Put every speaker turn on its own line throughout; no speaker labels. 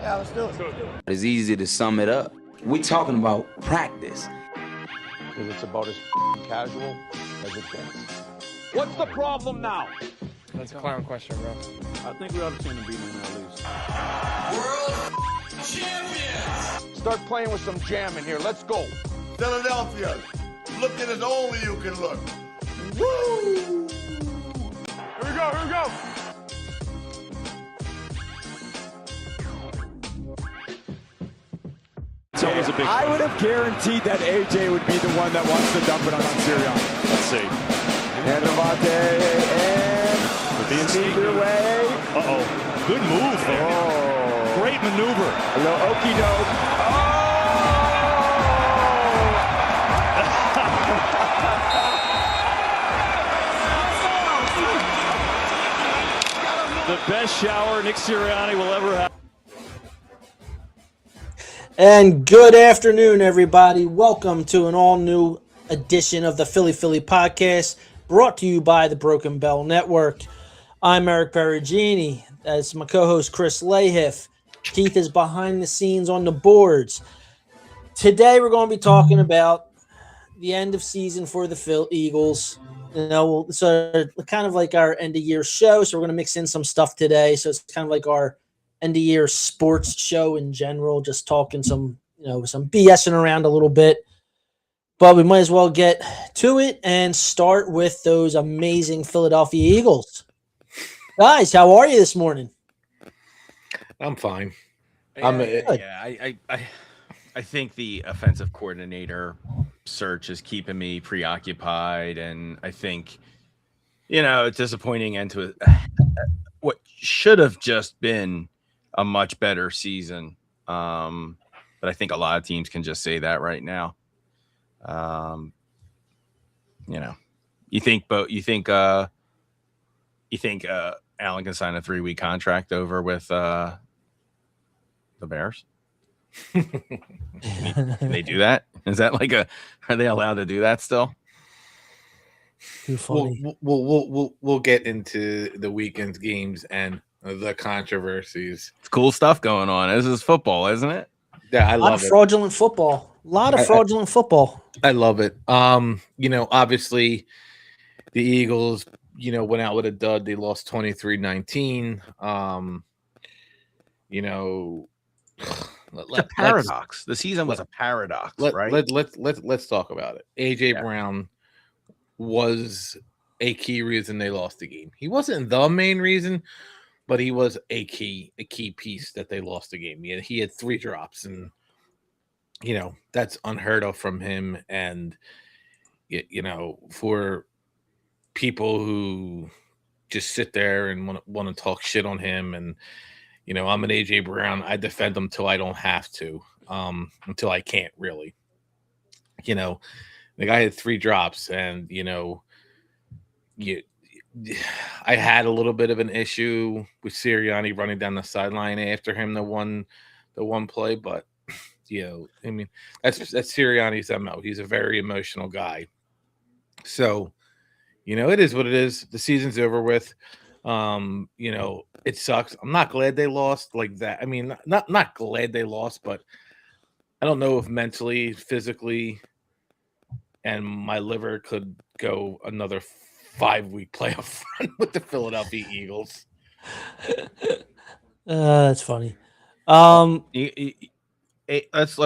Yeah, let's do it.
It's easy to sum it up. We're talking about practice.
Because it's about as casual as it gets. What's the problem now?
That's a clown question, bro.
I think we ought to see them beating them at least.
World champions!
Start playing with some jam in here. Let's go.
Philadelphia, looking as only you can look. Woo!
Here we go, here we go.
I would have guaranteed that AJ would be the one that wants to dump it on Sirianni.
Let's see.
And Devontae and sneak away.
Uh-oh. Good move there.
Oh.
Great maneuver.
A little okey doke.
The best shower Nick Sirianni will ever have.
And good afternoon, everybody. Welcome to an all-new edition of the Philly Podcast, brought to you by the Broken Bell Network. I'm Eric Perugini. That's my co-host, Chris Lahiff. Keith is behind the scenes on the boards. Today, we're going to be talking about the end of season for the Phil Eagles. You know, so kind of like our end-of-year show, so we're going to mix in some stuff today. So it's kind of like our end-of-year sports show in general, just talking some BSing around a little bit. But we might as well get to it and start with those amazing Philadelphia Eagles. Guys, how are you this morning?
I'm fine.
I think the offensive coordinator search is keeping me preoccupied, and I think, it's disappointing end to what should have just been a much better season. But I think a lot of teams can just say that right now. You think Allen can sign a 3-week contract over with the Bears? Can they do that? Is that are they allowed to do that still?
Too funny.
We'll get into the weekend's games and the controversies.
It's cool stuff going on. This is football, isn't it?
Yeah, I love it.
Fraudulent football. A lot of fraudulent football.
I love it. Obviously the Eagles, went out with a dud. They lost 23-19.
It's a paradox. The season was a paradox, right?
Let's talk about it. AJ Brown was a key reason they lost the game. He wasn't the main reason, but he was a key piece that they lost the game. He had 3 drops, and that's unheard of from him. And for people who just sit there and want to talk shit on him, and I'm an AJ Brown. I defend him till I don't have to, until I can't really. The guy had 3 drops, and I had a little bit of an issue with Sirianni running down the sideline after him the one play, but that's Sirianni's MO. He's a very emotional guy. So, it is what it is. The season's over with. It sucks. I'm not glad they lost like that. I mean, not glad they lost, but I don't know if mentally, physically, and my liver could go another 5-week playoff run with the Philadelphia Eagles.
That's funny.
Let's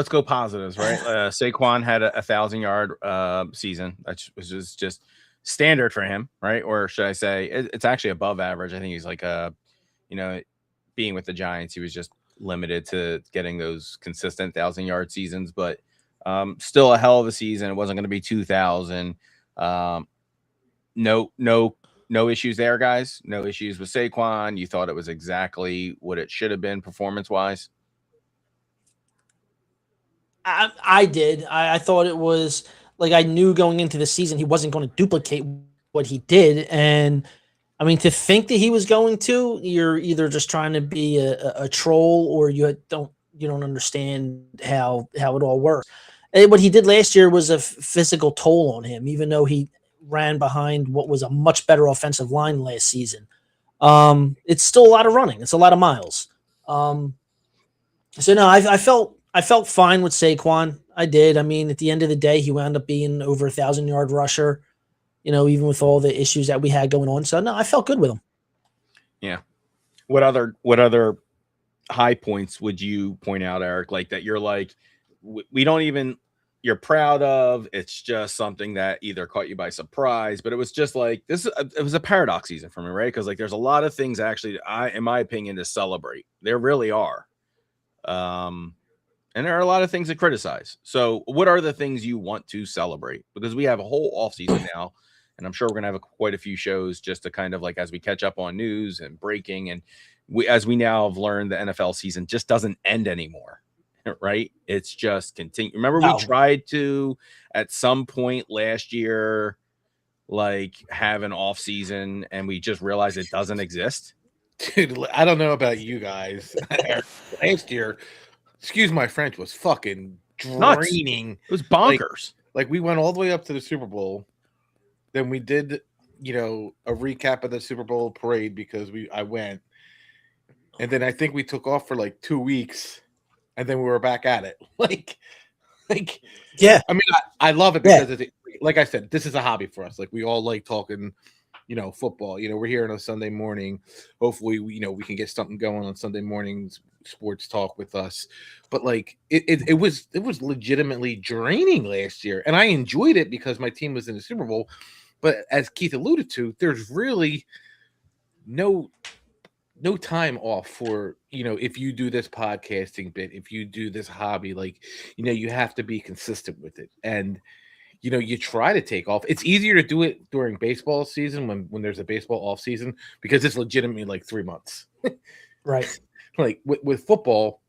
go positives, right? Saquon had a 1,000-yard season. That was just standard for him, right? Or should I say it's actually above average. I think he's being with the Giants, he was just limited to getting those consistent 1,000-yard seasons, but still a hell of a season. It wasn't going to be 2,000. No issues there, guys. No issues with Saquon. You thought it was exactly what it should have been performance-wise?
I did. I thought it was I knew going into the season he wasn't going to duplicate what he did. And I mean, to think that he was going to, you're either just trying to be a troll, or you don't understand how it all works. And what he did last year was a physical toll on him, even though he ran behind what was a much better offensive line last season. It's still a lot of running. It's a lot of miles. So no, I felt fine with Saquon. I did. I mean, at the end of the day, he wound up being over 1,000-yard rusher. Even with all the issues that we had going on. So no, I felt good with him.
Yeah. What other high points would you point out, Eric? Like that you're like, we don't even, you're proud of. It's just something that either caught you by surprise, but it was just like it was a paradox season for me, right? Because like there's a lot of things actually, in my opinion, to celebrate. There really are. And there are a lot of things to criticize. So what are the things you want to celebrate? Because we have a whole off season now, and I'm sure we're going to have quite a few shows just to kind of like, as we catch up on news and breaking, and as we now have learned, the NFL season just doesn't end anymore, right? It's just continue. Remember, we tried to, at some point last year, like have an off season, and we just realized it doesn't exist.
Dude, I don't know about you guys. Last year, excuse my French, was fucking draining.
It was bonkers.
Like we went all the way up to the Super Bowl. Then we did, a recap of the Super Bowl parade because I went. And then I think we took off for like 2 weeks, and then we were back at it.
Yeah.
I mean, I love it because like I said, this is a hobby for us. Like we all like talking, football. We're here on a Sunday morning. Hopefully, we can get something going on Sunday mornings, sports talk with us. But like it was legitimately draining last year, and I enjoyed it because my team was in the Super Bowl. But as Keith alluded to, there's really no time off for if you do this podcasting bit, if you do this hobby, like you have to be consistent with it, and you try to take off. It's easier to do it during baseball season when there's a baseball off season because it's legitimately like 3 months.
Right.
Like with football,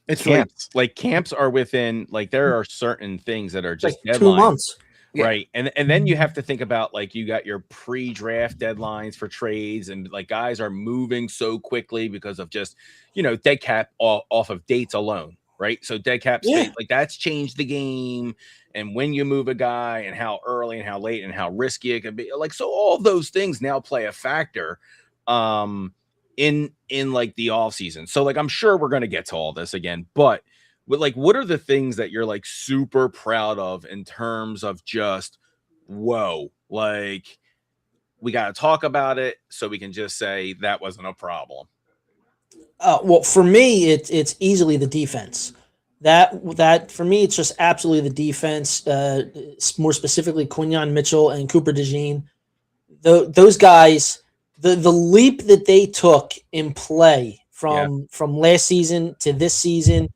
it's
camps. Like camps are within, like there are certain things that are just
like 2 months.
Right. And then you have to think about like you got your pre-draft deadlines for trades, and like guys are moving so quickly because of just, dead cap off of dates alone. Right. So dead cap space, like that's changed the game. And when you move a guy and how early and how late and how risky it can be, like, so all those things now play a factor in like the off season. So like, I'm sure we're going to get to all this again, but what are the things that you're like super proud of in terms of just, whoa, like we got to talk about it so we can just say that wasn't a problem?
Well, for me, it's easily the defense. That for me, it's just absolutely the defense. More specifically, Quinyon Mitchell and Cooper DeJean. Those guys, the leap that they took in play from last season to this season,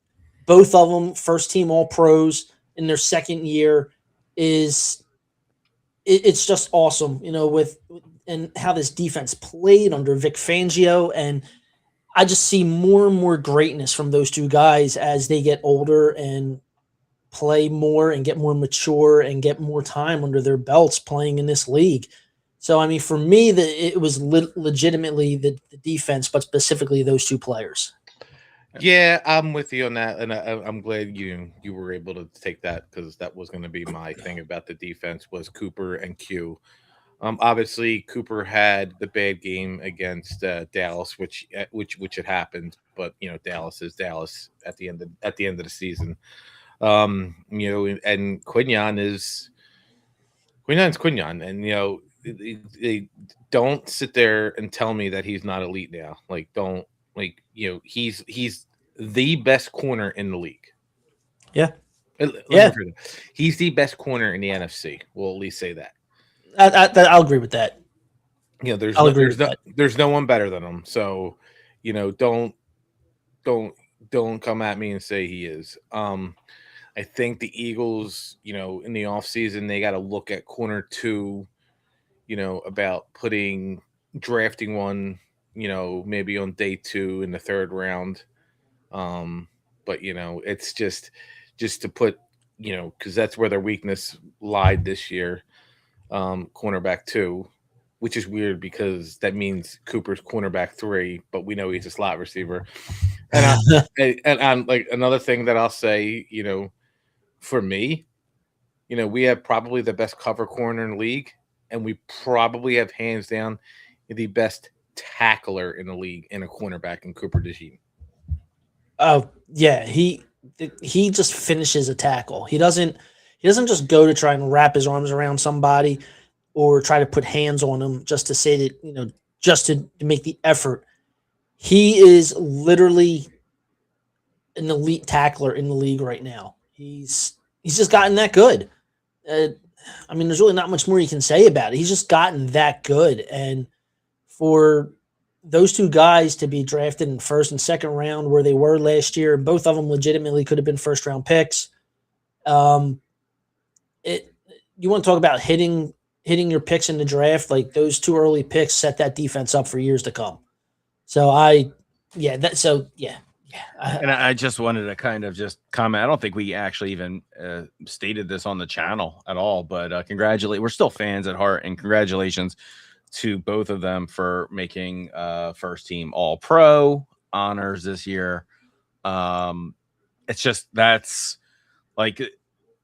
both of them first team All Pros in their second year, it's just awesome. And how this defense played under Vic Fangio, and I just see more and more greatness from those two guys as they get older and play more and get more mature and get more time under their belts playing in this league. So, I mean, for me, it was legitimately the defense, but specifically those two players.
Yeah, I'm with you on that, and I'm glad you were able to take that because that was going to be my thing about the defense was Cooper and Q. Obviously, Cooper had the bad game against Dallas, which had happened, but Dallas is Dallas at the end of the season. And Quinion's Quinyon, and they don't sit there and tell me that he's not elite now. Like, don't he's the best corner in the league.
Yeah,
he's the best corner in the NFC. We'll at least say that.
I'll agree with that.
There's no one better than him. So, don't come at me and say he is. I think the Eagles, in the offseason, they got to look at corner 2, about drafting one, maybe on day 2 in the 3rd round. But it's just to put, because that's where their weakness lied this year. Cornerback 2, which is weird because that means Cooper's cornerback 3, but we know he's a slot receiver. And like another thing that I'll say, for me, we have probably the best cover corner in the league, and we probably have hands down the best tackler in the league in a cornerback in Cooper DeJean.
Oh, yeah, he just finishes a tackle. He doesn't just go to try and wrap his arms around somebody or try to put hands on them just to say that, just to make the effort. He is literally an elite tackler in the league right now. He's just gotten that good. I mean, there's really not much more you can say about it. He's just gotten that good. And for those two guys to be drafted in first and second round where they were last year, and both of them legitimately could have been first round picks. You want to talk about hitting your picks in the draft, like those two early picks set that defense up for years to come.
And I just wanted to kind of just comment. I don't think we actually even stated this on the channel at all, but we're still fans at heart, and congratulations to both of them for making first team all pro honors this year. It's just, that's like,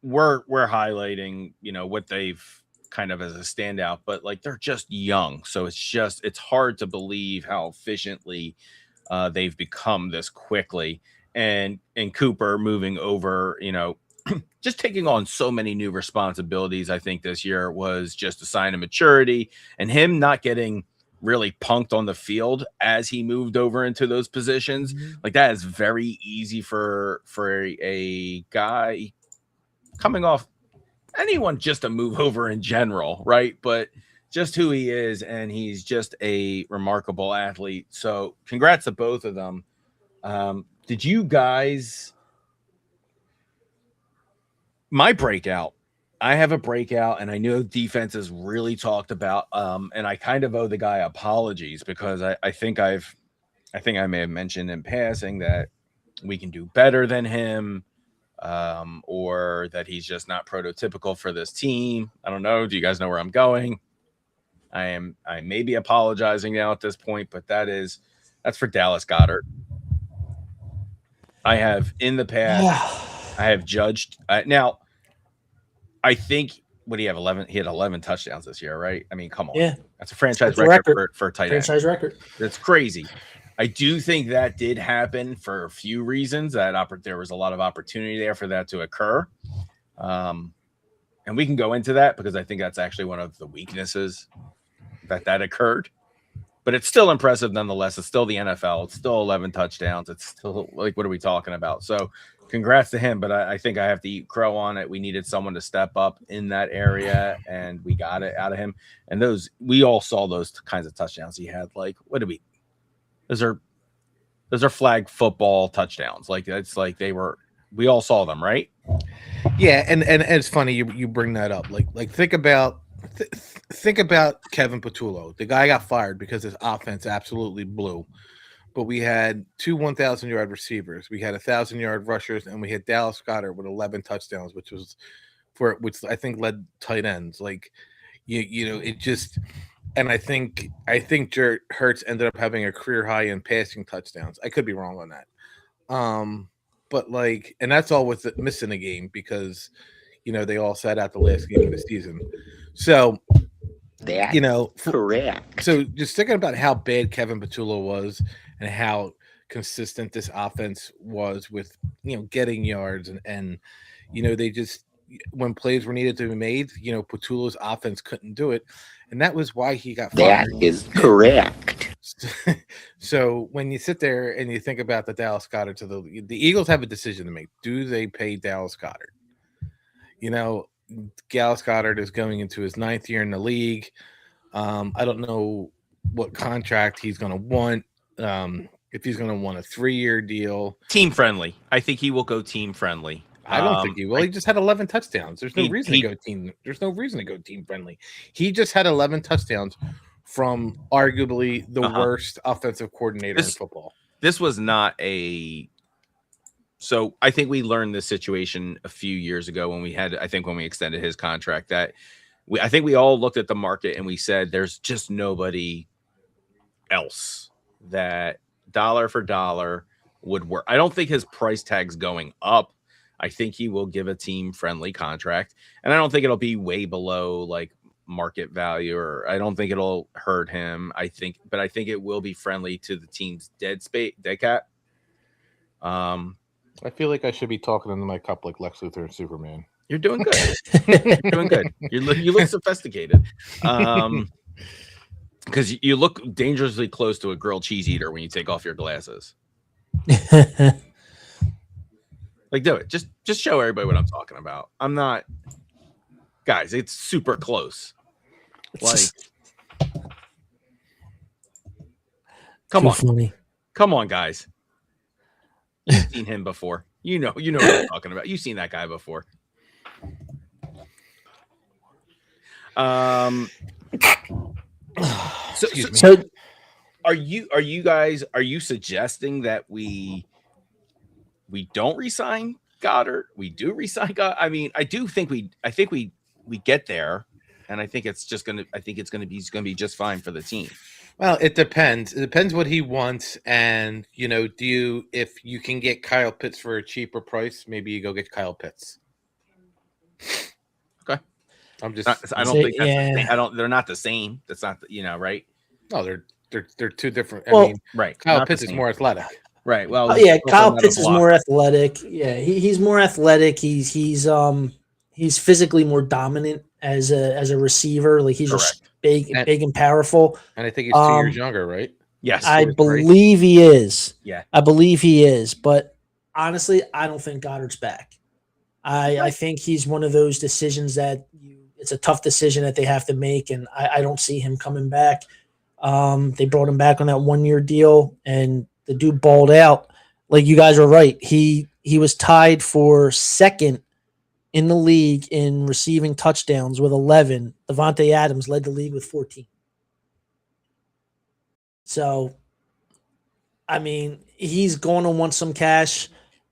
we're highlighting, what they've kind of as a standout, but like, they're just young. So it's hard to believe how efficiently they've become this quickly. And Cooper moving over, just taking on so many new responsibilities, I think this year was just a sign of maturity, and him not getting really punked on the field as he moved over into those positions. Like, that is very easy for a guy coming off, anyone just to move over in general, right? But just who he is, and he's just a remarkable athlete. So congrats to both of them. Did you guys, my breakout, I have a breakout, and I know defense is really talked about. And I kind of owe the guy apologies, because I think I may have mentioned in passing that we can do better than him, or that he's just not prototypical for this team. I don't know. Do you guys know where I'm going? I may be apologizing now at this point, but that's for Dallas Goedert. I have in the past, I have judged. Now, I think, what do you have? 11? He had 11 touchdowns this year, right? I mean, come on.
Yeah.
That's a franchise record for a tight end.
Franchise record.
That's crazy. I do think that did happen for a few reasons. There was a lot of opportunity there for that to occur. And we can go into that, because I think that's actually one of the weaknesses that occurred. But it's still impressive nonetheless. It's still the NFL. It's still 11 touchdowns. It's still, like, what are we talking about? So congrats to him. But I think I have to eat crow on it. We needed someone to step up in that area, and we got it out of him. And we all saw those kinds of touchdowns he had. Like, those are flag football touchdowns. Like, it's like we all saw them, right?
Yeah, and it's funny you bring that up. Like think about Kevin Patullo. The guy got fired because his offense absolutely blew. But we had two 1,000-yard receivers. We had 1,000-yard rushers, and we had Dallas Goedert with 11 touchdowns, which I think led tight ends. Like, it just. And I think Jared Hurts ended up having a career high in passing touchdowns. I could be wrong on that. But and that's all with missing a game, because, they all sat out the last game of the season. So,
correct.
So just thinking about how bad Kevin Patullo was and how consistent this offense was with, getting yards and they just, when plays were needed to be made, Patullo's offense couldn't do it. And that was why he got fired.
That is correct.
So when you sit there and you think about the Dallas Goedert, the Eagles have a decision to make. Do they pay Dallas Goedert? Dallas Goedert is going into his 9th year in the league. I don't know what contract he's going to want. If he's going to want a 3-year deal.
Team friendly. I think he will go team friendly.
I don't think he will. He just had 11 touchdowns. There's no reason to go team. There's no reason to go team friendly. He just had 11 touchdowns from arguably the worst offensive coordinator in football.
This was not so I think we learned this situation a few years ago when we extended his contract, that I think we all looked at the market and we said, there's just nobody else that dollar for dollar would work. I don't think his price tag's going up. I think he will give a team-friendly contract, and I don't think it'll be way below like market value, or I don't think it'll hurt him. But I think it will be friendly to the team's dead cap.
I feel like I should be talking into my cup like Lex Luthor and Superman.
You're doing good. You're doing good. You look sophisticated. Because you look dangerously close to a grilled cheese eater when you take off your glasses. Like, do it. Just show everybody what I'm talking about. I'm not, guys. It's super close. Like, come on, guys. You've seen him before. You know what I'm talking about. You've seen that guy before. So are you guys suggesting that we don't re-sign Goddard? We do re-sign Goddard. I mean, I think we get there, and I think it's going to be just fine for the team.
Well, it depends. It depends what he wants, and if you can get Kyle Pitts for a cheaper price, maybe you go get Kyle Pitts.
Okay.
I'm just.
I don't think that's. Yeah. I don't. They're not the same. That's not. Right.
No, they're two different.
Well,
I mean,
right.
Kyle Pitts is more athletic.
Right. Well,
Kyle Pitts is more athletic. Yeah, he's more athletic. He's physically more dominant as a receiver. Like he's just big and powerful.
And I think he's 2 years younger, right?
Yes,
I believe he is.
Yeah,
I believe he is. But honestly, I don't think Goddard's back. I think he's one of those decisions that it's a tough decision that they have to make, and I don't see him coming back. They brought him back on that 1-year deal, and the dude balled out. Like you guys are right. He was tied for second in the league in receiving touchdowns with 11. Devontae Adams led the league with 14. So, I mean, he's going to want some cash.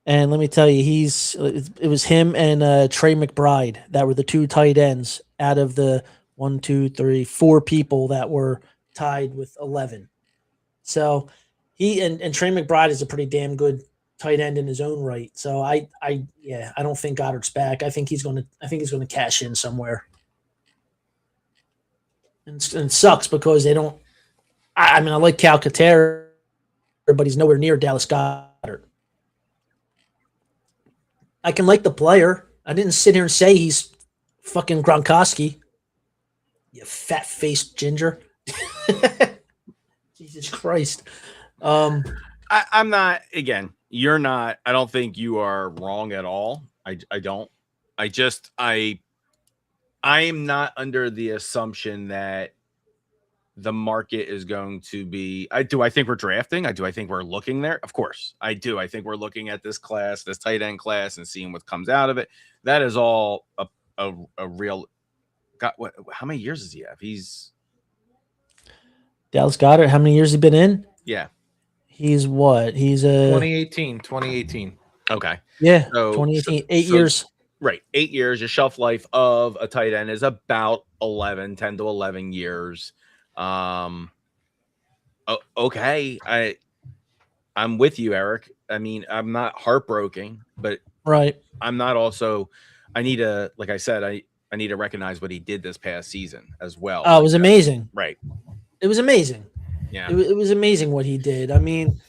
And let me tell you, it was him and Trey McBride that were the two tight ends out of the 4 people that were tied with 11. So he and Trey McBride is a pretty damn good tight end in his own right. So I don't think Goddard's back. I think he's going to cash in somewhere. And it sucks because they don't. I mean, I like Cal Kater, but he's nowhere near Dallas Goedert. I can like the player. I didn't sit here and say he's fucking Gronkowski. You fat-faced ginger. Jesus Christ.
I'm not, again, you're not, I don't think you are wrong at all. I don't. I am not under the assumption that the market is going to be, I think we're drafting. I think we're looking there. Of course I do. I think we're looking at this class, this tight end class, and seeing what comes out of it. That is all a real, how many years does he have? He's
Dallas Goedert. How many years has he been in?
Yeah.
He's what? He's a
2018.
Okay.
Yeah. So, 2018, 8 years.
Right. 8 years. Your shelf life of a tight end is about 10 to 11 years. Okay. I'm with you, Eric. I mean, I'm not heartbroken, but
right.
I'm not also, I need to, like I said, I need to recognize what he did this past season as well.
Oh, it was amazing.
Right.
It was amazing.
Yeah.
It was amazing what he did. I mean,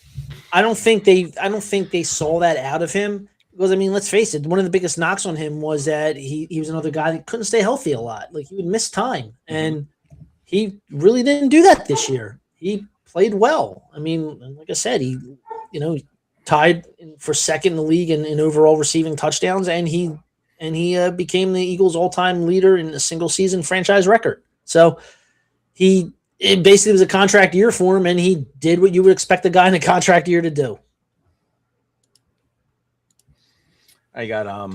I don't think they saw that out of him because, I mean, let's face it. One of the biggest knocks on him was that he was another guy that couldn't stay healthy a lot. Like he would miss time, and he really didn't do that this year. He played well. I mean, like I said, he tied for second in the league in overall receiving touchdowns, and he became the Eagles' all-time leader in a single season franchise record. So it basically was a contract year for him, and he did what you would expect a guy in a contract year to do.
I got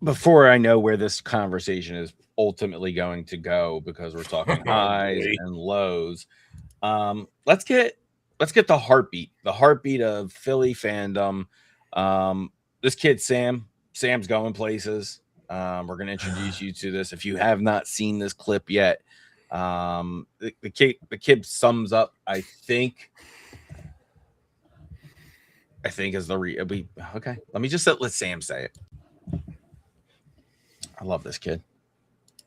before I know where this conversation is ultimately going to go, because we're talking highs and lows. Let's get the heartbeat of Philly fandom. This kid Sam's going places. We're going to introduce you to this if you have not seen this clip yet. The kid sums up, I think is the okay. Let me just let Sam say it. I love this kid.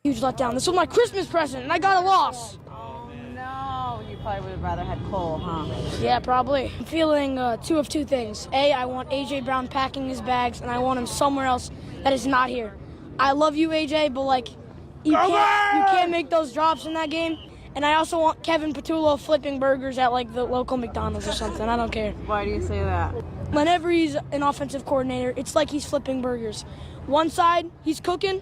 Huge letdown. This was my Christmas present, and I got a loss.
Oh no, you
probably would have rather had Cole, huh?
Yeah, probably. I'm feeling two of two things. A, I want A.J. Brown packing his bags, and I want him somewhere else that is not here. I love you, A.J., but, like, you can't make those drops in that game. And I also want Kevin Patullo flipping burgers at, like, the local McDonald's or something. I don't care.
Why do you say that?
Whenever he's an offensive coordinator, it's like he's flipping burgers. One side, he's cooking.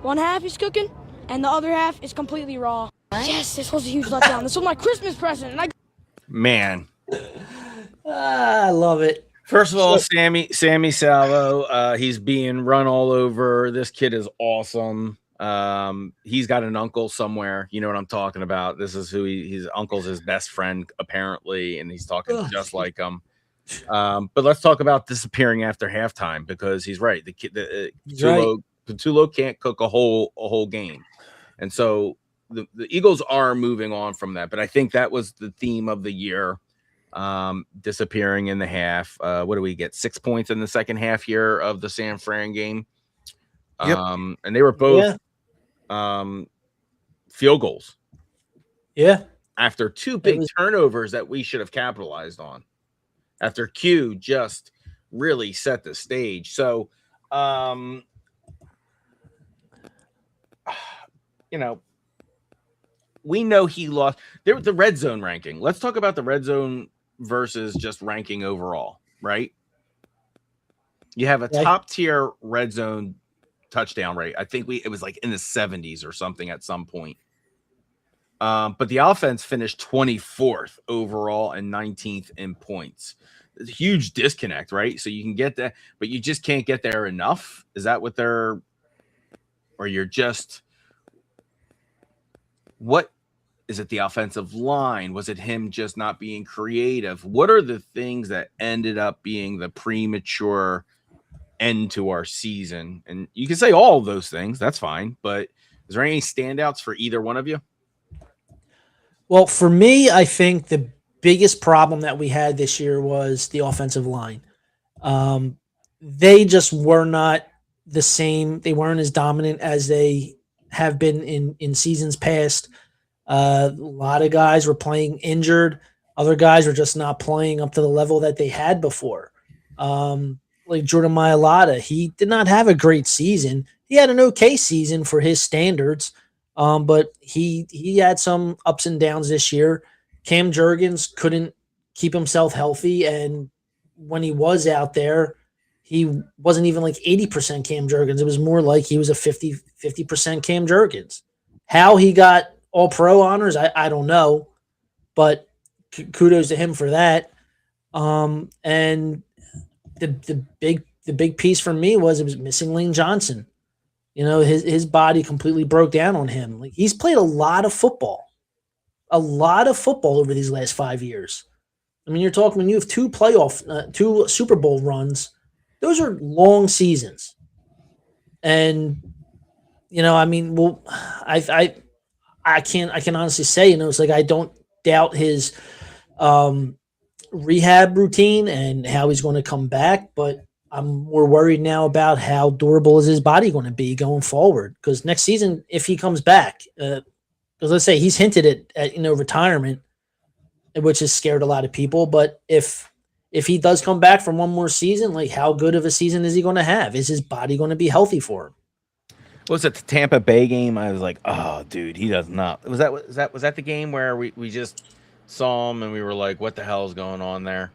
One half, he's cooking. And the other half is completely raw. Yes, this was a huge letdown. This was my Christmas present. And
Man.
I love it.
First of all, Sammy Salvo, he's being run all over. This kid is awesome. He's got an uncle somewhere. You know what I'm talking about. This is who his uncle's his best friend, apparently, and he's talking just like him. But let's talk about disappearing after halftime, because he's right. The kid, Patullo can't cook a whole game, and so the Eagles are moving on from that. But I think that was the theme of the year. Disappearing in the half. What do we get? 6 points in the second half here of the San Fran game.
Yep.
And they were both field goals.
Yeah.
After two big turnovers that we should have capitalized on. After Q just really set the stage. So, we know he lost. The red zone ranking. Let's talk about the red zone versus just ranking overall, right? You have a top tier red zone touchdown rate. I think it was like in the 70s or something at some point. But the offense finished 24th overall and 19th in points. It's a huge disconnect, right? So you can get that, but you just can't get there enough. Is that what or you're just, what is it? The offensive line? Was it him just not being creative? What are the things that ended up being the premature end to our season? And you can say all of those things, that's fine, but is there any standouts for either one of you?
Well, for me, I think the biggest problem that we had this year was the offensive line. They just were not the same. They weren't as dominant as they have been in seasons past. A lot of guys were playing injured. Other guys were just not playing up to the level that they had before. Like Jordan Mailata, he did not have a great season. He had an okay season for his standards, but he had some ups and downs this year. Cam Jurgens couldn't keep himself healthy, and when he was out there, he wasn't even like 80% Cam Jurgens. It was more like he was a 50% Cam Jurgens. How he got all-pro honors, I don't know, but kudos to him for that. And the big piece for me was it was missing Lane Johnson. You know, his body completely broke down on him. Like, he's played a lot of football over these last 5 years. I mean, you're talking when you have two Super Bowl runs, those are long seasons. And, you know, I mean, well, I can honestly say, you know, it's like, I don't doubt his rehab routine and how he's going to come back, but I'm more worried now about how durable is his body going to be going forward. Because next season, if he comes back, because let's say he's hinted at retirement, which has scared a lot of people. But if he does come back from one more season, like, how good of a season is he going to have? Is his body going to be healthy for him?
Was it the Tampa Bay game? I was like, oh, dude, he does not. Was that the game where we just saw him and we were like, what the hell is going on there?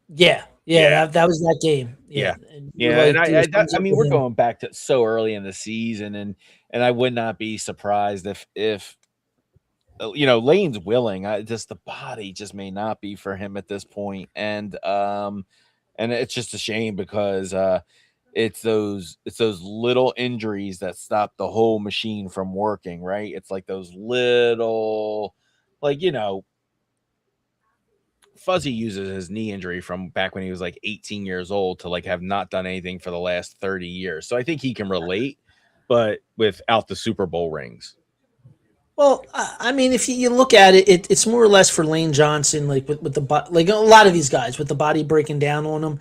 Yeah. That was that game. Yeah.
I mean, we're going back to so early in the season, and I would not be surprised if Lane's willing. Just the body just may not be for him at this point, and it's just a shame because it's those little injuries that stop the whole machine from working, right? It's like those little, like, Fuzzy uses his knee injury from back when he was like 18 years old to like have not done anything for the last 30 years. So I think he can relate, but without the Super Bowl rings.
Well, I mean, if you look at it, it's more or less for Lane Johnson, like with the like a lot of these guys with the body breaking down on them.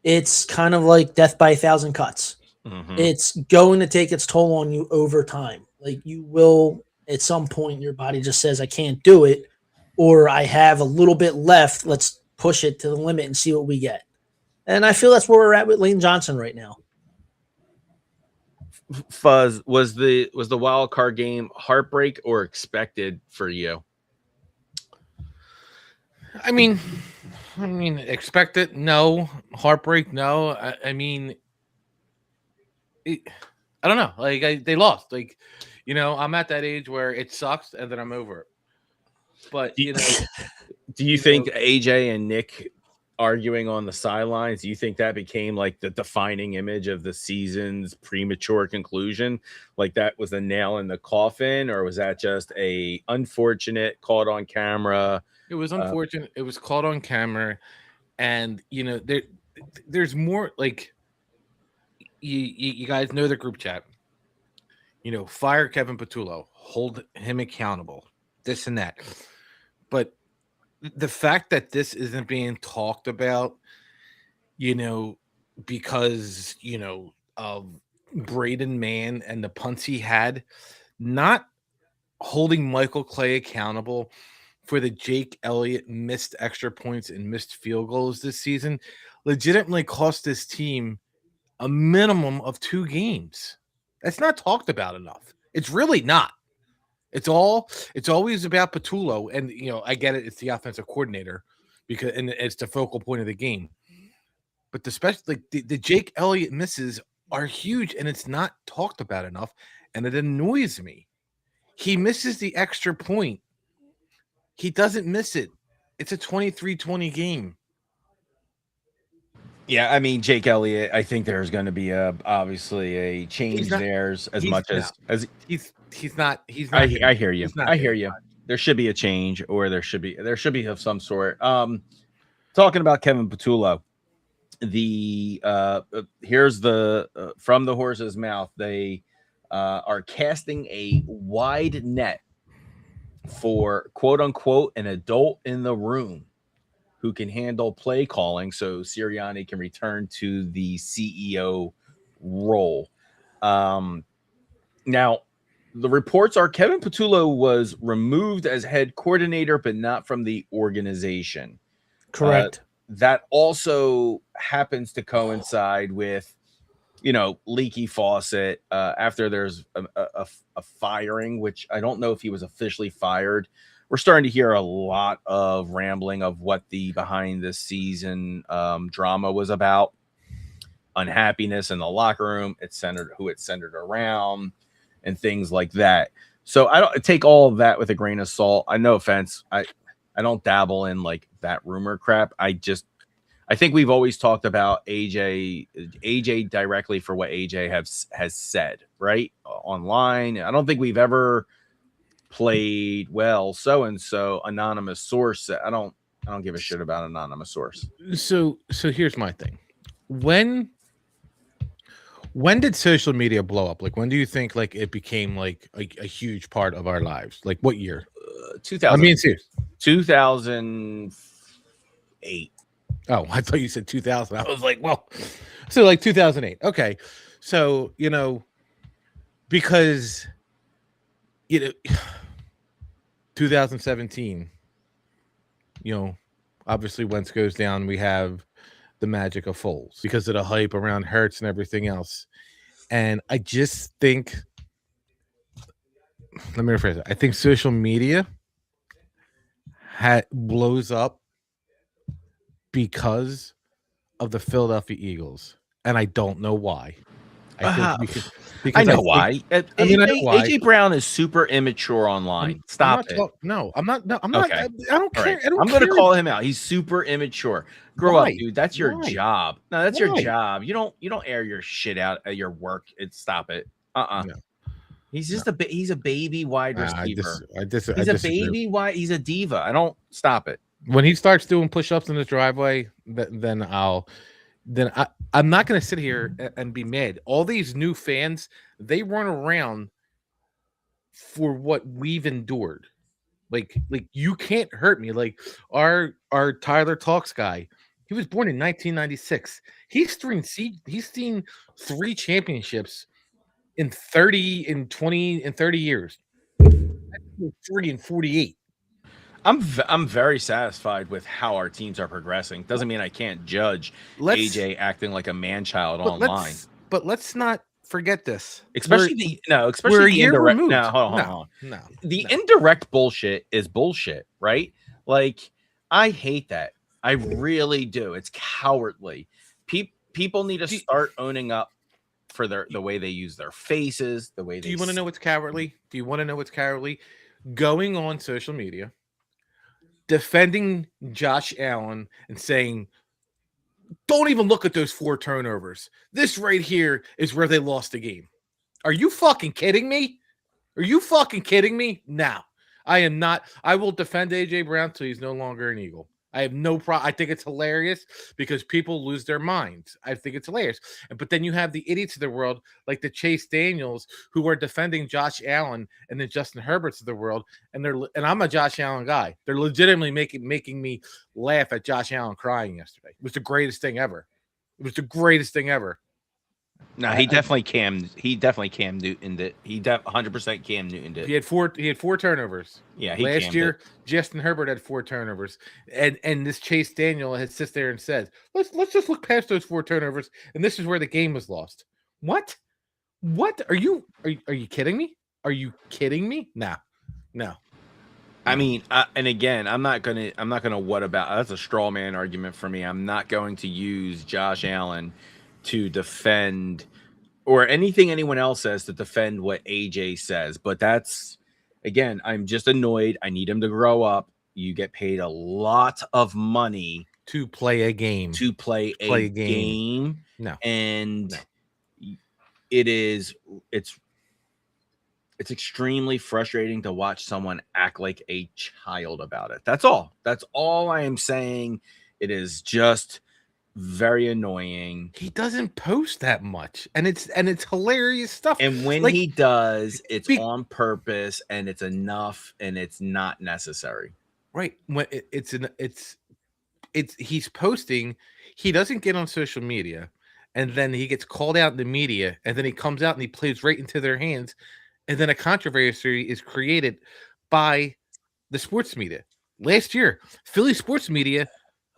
It's kind of like death by 1,000 cuts. Mm-hmm. It's going to take its toll on you over time. Like, you will, at some point, your body just says, I can't do it. or I have a little bit left. Let's push it to the limit and see what we get. And I feel that's where we're at with Lane Johnson right now.
Fuzz, was the wild card game heartbreak or expected for you?
I mean, expect it? No. Heartbreak? No. I mean, I don't know. Like they lost. Like, you know, I'm at that age where it sucks and then I'm over it. But you know,
do you think AJ and Nick arguing on the sidelines, do you think that became like the defining image of the season's premature conclusion? Like that was a nail in the coffin, or was that just a unfortunate caught on camera?
It was unfortunate. It was caught on camera, and you know there's more. Like you guys know the group chat. You know, fire Kevin Patullo, hold him accountable, this and that. But the fact that this isn't being talked about, you know, because you know of Braden Mann and the punts he had, not holding Michael Clay accountable for the Jake Elliott missed extra points and missed field goals this season, legitimately cost this team a minimum of 2 games. That's not talked about enough. It's really not. It's always about Patullo, and you know, I get it, it's the offensive coordinator because and it's the focal point of the game. But the Jake Elliott misses are huge, and it's not talked about enough, and it annoys me. He misses the extra point. He doesn't miss it. It's a 23-20 game.
Yeah, I mean, Jake Elliott, I think there's going to be obviously a change there as much as
he's not.
I hear you. I hear you. There should be a change, or there should be of some sort. Talking about Kevin Patullo, here's the from the horse's mouth. They are casting a wide net for quote unquote an adult in the room who can handle play calling, so Sirianni can return to the CEO role. Now, the reports are Kevin Patullo was removed as head coordinator, but not from the organization.
Correct.
That also happens to coincide with, you know, leaky faucet after there's a firing, which I don't know if he was officially fired. We're starting to hear a lot of rambling of what the behind the season drama was about. Unhappiness in the locker room, who it centered around, and things like that. So I don't take all of that with a grain of salt. No offense. I don't dabble in like that rumor crap. I think we've always talked about AJ directly for what AJ has said, right? Online. I don't think we've ever played well so-and-so anonymous source. I don't give a shit about anonymous source.
So here's my thing. When did social media blow up? Like, when do you think like it became like a huge part of our lives? Like, what year?
2000.
I mean, serious.
2008.
Oh, I thought you said 2000. I was like, well, so like 2008. Okay. So, you know, because, you know, 2017, you know, obviously Wentz goes down, we have the magic of Foles because of the hype around Hurts and everything else. And I just think, let me rephrase it. I think social media blows up because of the Philadelphia Eagles, and I don't know why. I know
why. AJ Brown is super immature online. Stop it.
I'm not. Okay. I don't care.
Right. I'm going to call him out. He's super immature. Grow up, dude. That's your job. No, that's your job. You don't air your shit out at your work. Stop it. No. He's just he's a baby wide receiver. He's a baby wide. He's a diva. I don't stop it.
When he starts doing push-ups in his driveway, then I'm not going to sit here and be mad. All these new fans, they run around for what we've endured. Like you can't hurt me. Like our Tyler Talks guy, he was born in 1996. He's seen 3 championships in 30 years. 3 and 48.
I'm very satisfied with how our teams are progressing. Doesn't mean I can't judge AJ acting like a man child online.
But let's not forget this.
Especially
we're a
the
year
indirect.
removed.
No, hold on. The indirect bullshit is bullshit, right? Like, I hate that. I really do. It's cowardly. People need to start owning up for the way they use their faces, the way.
Do you want to know what's cowardly? Going on social media, defending Josh Allen and saying, don't even look at those 4 turnovers. This right here is where they lost the game. Are you fucking kidding me? No, I am not. I will defend AJ Brown till he's no longer an Eagle. I have no problem. I think it's hilarious because people lose their minds. I think it's hilarious. But then you have the idiots of the world, like the Chase Daniels, who are defending Josh Allen, and the Justin Herberts of the world. And I'm a Josh Allen guy. They're legitimately making me laugh at Josh Allen crying yesterday. It was the greatest thing ever.
No, he definitely Cam Newtoned it. He 100% Cam Newtoned it.
He had four turnovers.
Yeah,
last year Justin Herbert had 4 turnovers, and this Chase Daniel had sits there and says, let's just look past those 4 turnovers, and this is where the game was lost. What? Are you kidding me? Are you kidding me? No.
I mean, and again, I'm not gonna what about? That's a straw man argument for me. I'm not going to use Josh Allen to defend or anything anyone else says to defend what AJ says. But that's, again, I'm just annoyed. I need him to grow up. You get paid a lot of money
to play a game.
No. And it's extremely frustrating to watch someone act like a child about it. That's all I am saying. It is just very annoying.
He doesn't post that much, and it's hilarious stuff.
And when he does, it's on purpose, and it's enough, and it's not necessary.
Right? When he's posting, he doesn't get on social media, and then he gets called out in the media, and then he comes out and he plays right into their hands, and then a controversy is created by the sports media. Last year, Philly sports media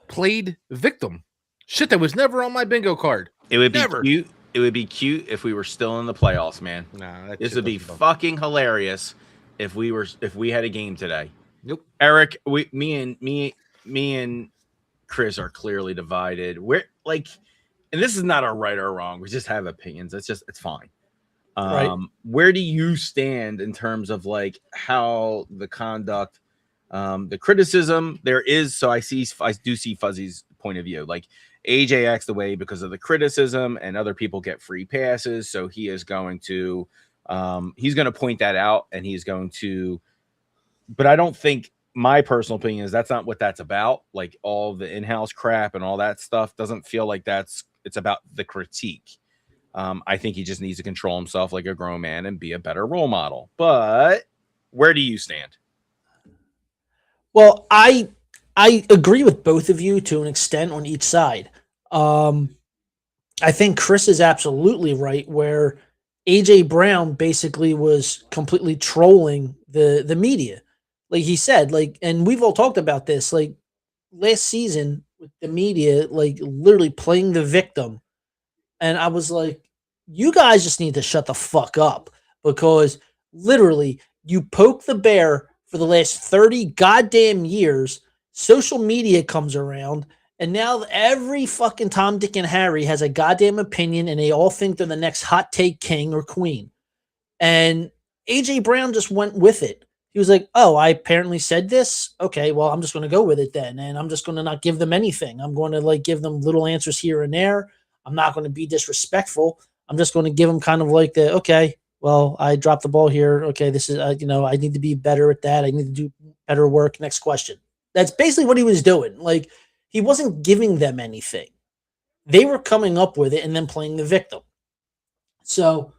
played victim. Shit, that was never on my bingo card.
It would be cute. It would be cute if we were still in the playoffs, man.
Nah,
this would be fucking hilarious if we had a game today.
Nope.
Eric, me and Chris are clearly divided. We're like, and this is not a right or wrong. We just have opinions. It's fine.
Right.
Where do you stand in terms of like how the conduct, the criticism there is? So I do see Fuzzy's point of view. Like, AJ acts the way because of the criticism, and other people get free passes. So he is going to point that out, and he's going to. But I don't think, my personal opinion is that's not what that's about. Like, all the in-house crap and all that stuff doesn't feel like it's about the critique. I think he just needs to control himself like a grown man and be a better role model. But where do you stand?
Well, I agree with both of you to an extent on each side. I think Chris is absolutely right, where AJ Brown basically was completely trolling the media. Like he said, like, and we've all talked about this, like last season with the media, like literally playing the victim. And I was like, you guys just need to shut the fuck up, because literally you poke the bear for the last 30 goddamn years. Social media comes around, and now every fucking Tom, Dick, and Harry has a goddamn opinion, and they all think they're the next hot take king or queen. And AJ Brown just went with it. He was like, oh, I apparently said this. Okay, well, I'm just going to go with it then. And I'm just going to not give them anything. I'm going to like give them little answers here and there. I'm not going to be disrespectful. I'm just going to give them kind of like the, okay, well, I dropped the ball here. Okay, this is, I need to be better at that. I need to do better work. Next question. That's basically what he was doing. Like, he wasn't giving them anything. They were coming up with it and then playing the victim. So,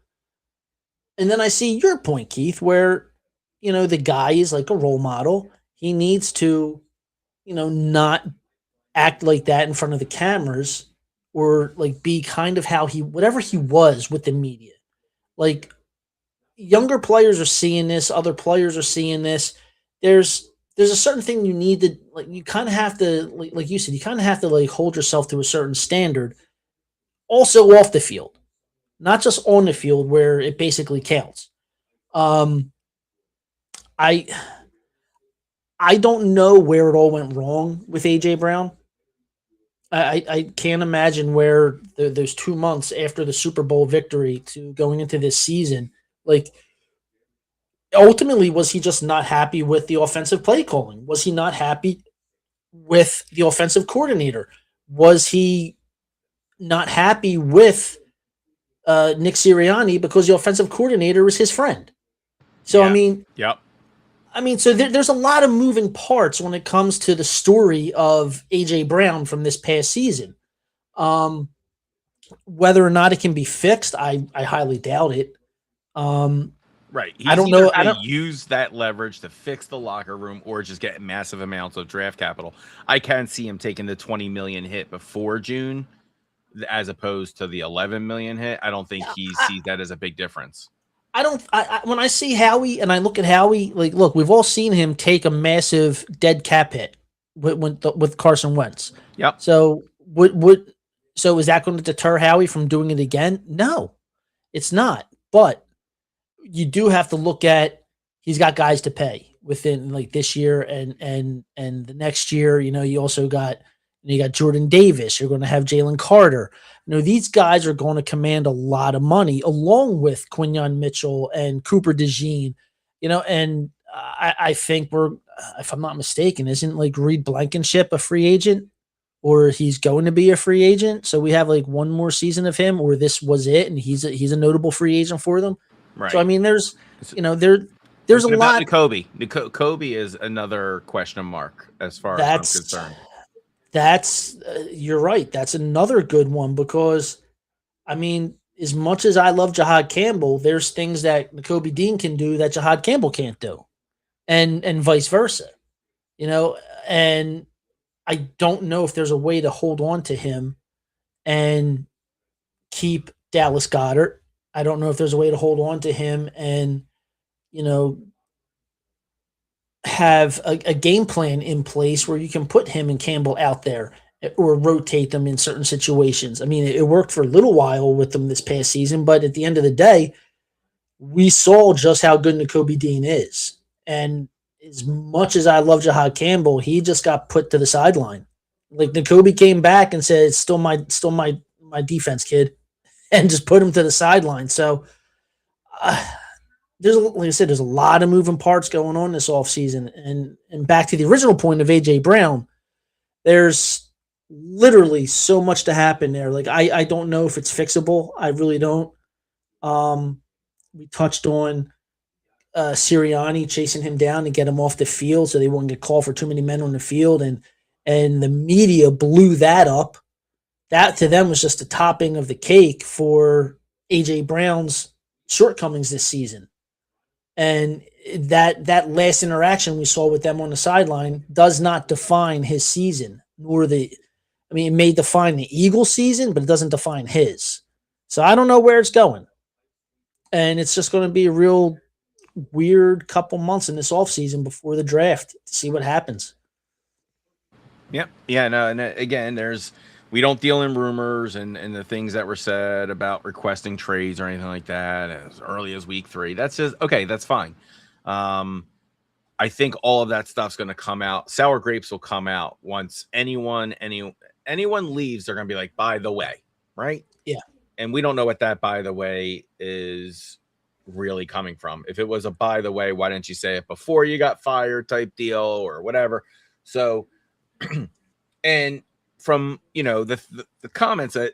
and then I see your point, Keith, where, the guy is like a role model. He needs to, not act like that in front of the cameras, or like be kind of how whatever he was with the media. Like, younger players are seeing this, other players are seeing this. There's there's a certain thing you need to like. You kind of have to, like you said, you kind of have to like hold yourself to a certain standard. Also off the field, not just on the field where it basically counts. Um, I I don't know where it all went wrong with AJ Brown. I can't imagine where those 2 months after the Super Bowl victory to going into this season, like ultimately, was he just not happy with the offensive play calling? Was he not happy with the offensive coordinator? Was he not happy with Nick Sirianni because the offensive coordinator is his friend? So
Yeah.
I mean,
Yep.
so there's a lot of moving parts when it comes to the story of AJ Brown from this past season. Whether or not it can be fixed, I highly doubt it.
Right. He's
I don't
either
know.
gonna use that leverage to fix the locker room or just get massive amounts of draft capital. I can see him taking the 20 million hit before June as opposed to the 11 million hit. I don't think he sees that as a big difference.
I don't. When I see Howie and I look at Howie, like, look, we've all seen him take a massive dead cap hit with Carson Wentz.
Yep.
So so is that going to deter Howie from doing it again? No, it's not. But you do have to look at he's got guys to pay within like this year and the next year. You know, you also got Jordan Davis. You're going to have Jalen Carter. You know, these guys are going to command a lot of money along with Quinyon Mitchell and Cooper DeJean, you know, and I think if I'm not mistaken, isn't like Reed Blankenship a free agent or he's going to be a free agent? So we have like one more season of him or this was it. And he's a notable free agent for them.
Right.
So, I mean, there's a lot.
Kobe is another question mark as far as I'm concerned.
That's you're right. That's another good one because, I mean, as much as I love Jahad Campbell, there's things that Nakobe Dean can do that Jahad Campbell can't do, and vice versa. You know, and I don't know if there's a way to hold on to him and keep Dallas Goedert. I don't know if there's a way to hold on to him and, you know, have a game plan in place where you can put him and Campbell out there or rotate them in certain situations. I mean, it worked for a little while with them this past season, but at the end of the day, we saw just how good Nakobe Dean is. And as much as I love Jahad Campbell, he just got put to the sideline. Like Nakobe came back and said, "It's still my defense, kid," and just put him to the sideline. So, like I said, there's a lot of moving parts going on this offseason. And back to the original point of AJ Brown, there's literally so much to happen there. Like I don't know if it's fixable. I really don't. We touched on Sirianni chasing him down to get him off the field so they wouldn't get called for too many men on the field, and the media blew that up. That to them was just the topping of the cake for AJ Brown's shortcomings this season. And that last interaction we saw with them on the sideline does not define his season, it may define the Eagles season, but it doesn't define his. So I don't know where it's going. And it's just going to be a real weird couple months in this offseason before the draft to see what happens.
Yep. Yeah, no, and again, we don't deal in rumors and the things that were said about requesting trades or anything like that as early as week 3. That's just okay. That's fine. I think all of that stuff's going to come out. Sour grapes will come out once anyone leaves. They're going to be like, by the way, right?
Yeah.
And we don't know what that by the way is really coming from. If it was a by the way, why didn't you say it before you got fired type deal or whatever? So, and from the comments that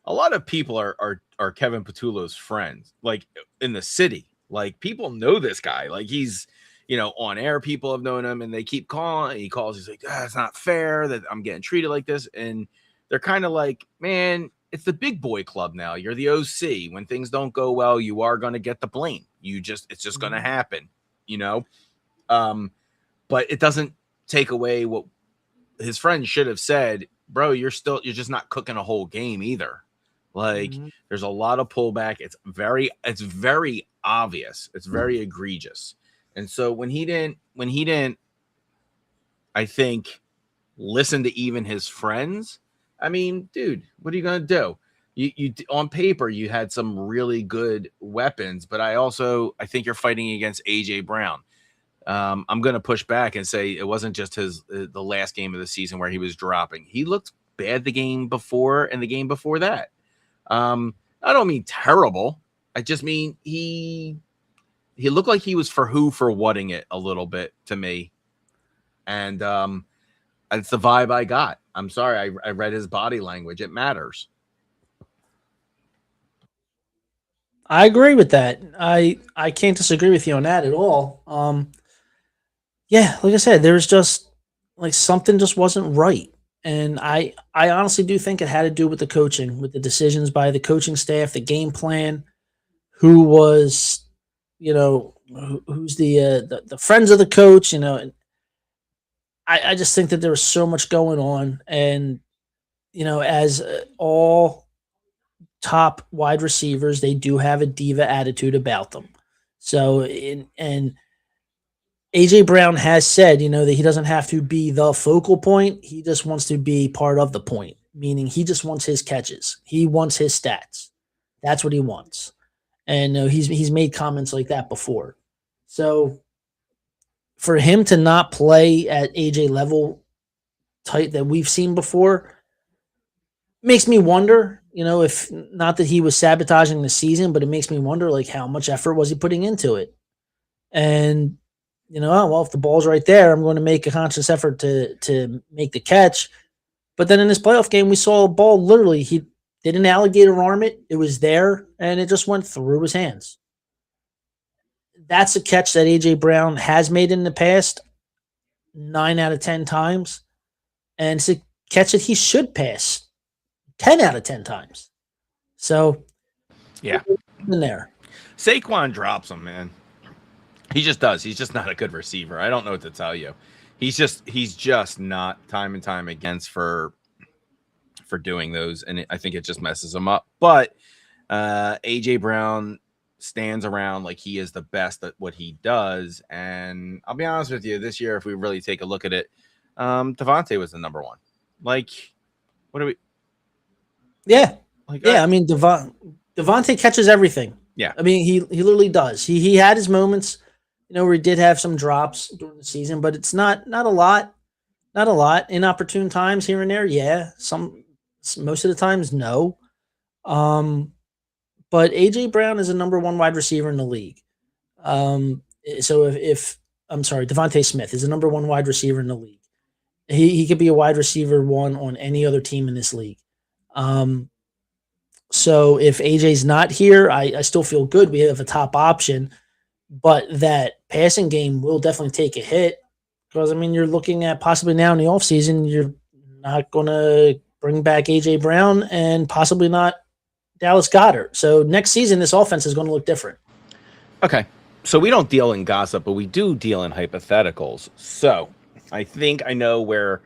a lot of people are Kevin Patullo's friends, like in the city, like people know this guy, like he's on air, people have known him and they keep calling. He calls, he's like, it's not fair that I'm getting treated like this. And they're kind of like, man, it's the big boy club now. You're the OC. When things don't go well, you are going to get the blame. It's just going to happen, but it doesn't take away what his friend should have said. Bro, you're just not cooking a whole game either. Like there's a lot of pullback. It's very obvious. It's very egregious. And so when he didn't I think listen to even his friends. I mean, dude, what are you going to do? You on paper, you had some really good weapons, but I think you're fighting against AJ Brown. I'm going to push back and say it wasn't just the last game of the season where he was dropping. He looked bad the game before and the game before that. I don't mean terrible. I just mean he looked like he was for whatting it a little bit to me. And it's the vibe I got. I'm sorry. I read his body language. It matters.
I agree with that. I can't disagree with you on that at all. Yeah, like I said, there's just like something just wasn't right. And I honestly do think it had to do with the coaching, with the decisions by the coaching staff, the game plan, who was, who's the friends of the coach, and I just think that there was so much going on. And, as all top wide receivers, they do have a diva attitude about them. So, and AJ Brown has said, that he doesn't have to be the focal point. He just wants to be part of the point, meaning he just wants his catches. He wants his stats. That's what he wants. And he's made comments like that before. So for him to not play at AJ level type that we've seen before makes me wonder, if not that he was sabotaging the season, but it makes me wonder, like, how much effort was he putting into it? And, if the ball's right there, I'm going to make a conscious effort to make the catch. But then in this playoff game, we saw a ball literally, he didn't alligator arm it. It was there, and it just went through his hands. That's a catch that A.J. Brown has made in the past 9 out of 10 times. And it's a catch that he should pass 10 out of 10 times. So,
yeah,
in there.
Saquon drops him, man. He just does. He's just not a good receiver. I don't know what to tell you. He's just not time and time against for doing those, and I think it just messes him up. But AJ Brown stands around like he is the best at what he does, and I'll be honest with you, this year, if we really take a look at it, Devontae was the number one. Like, what do we?
Yeah, I mean, Devontae catches everything.
Yeah,
I mean, he literally does. He had his moments, where he did have some drops during the season, but it's not a lot. Not a lot. Inopportune times here and there, yeah. Most of the times, no. But AJ Brown is a number one wide receiver in the league. So if I'm sorry, Devontae Smith is a number one wide receiver in the league. He could be a wide receiver one on any other team in this league. So if AJ's not here, I still feel good. We have a top option, but that passing game will definitely take a hit because, I mean, you're looking at possibly now in the offseason, you're not going to bring back AJ Brown and possibly not Dallas Goedert. So next season, this offense is going to look different.
Okay. So we don't deal in gossip, but we do deal in hypotheticals. So I think I know where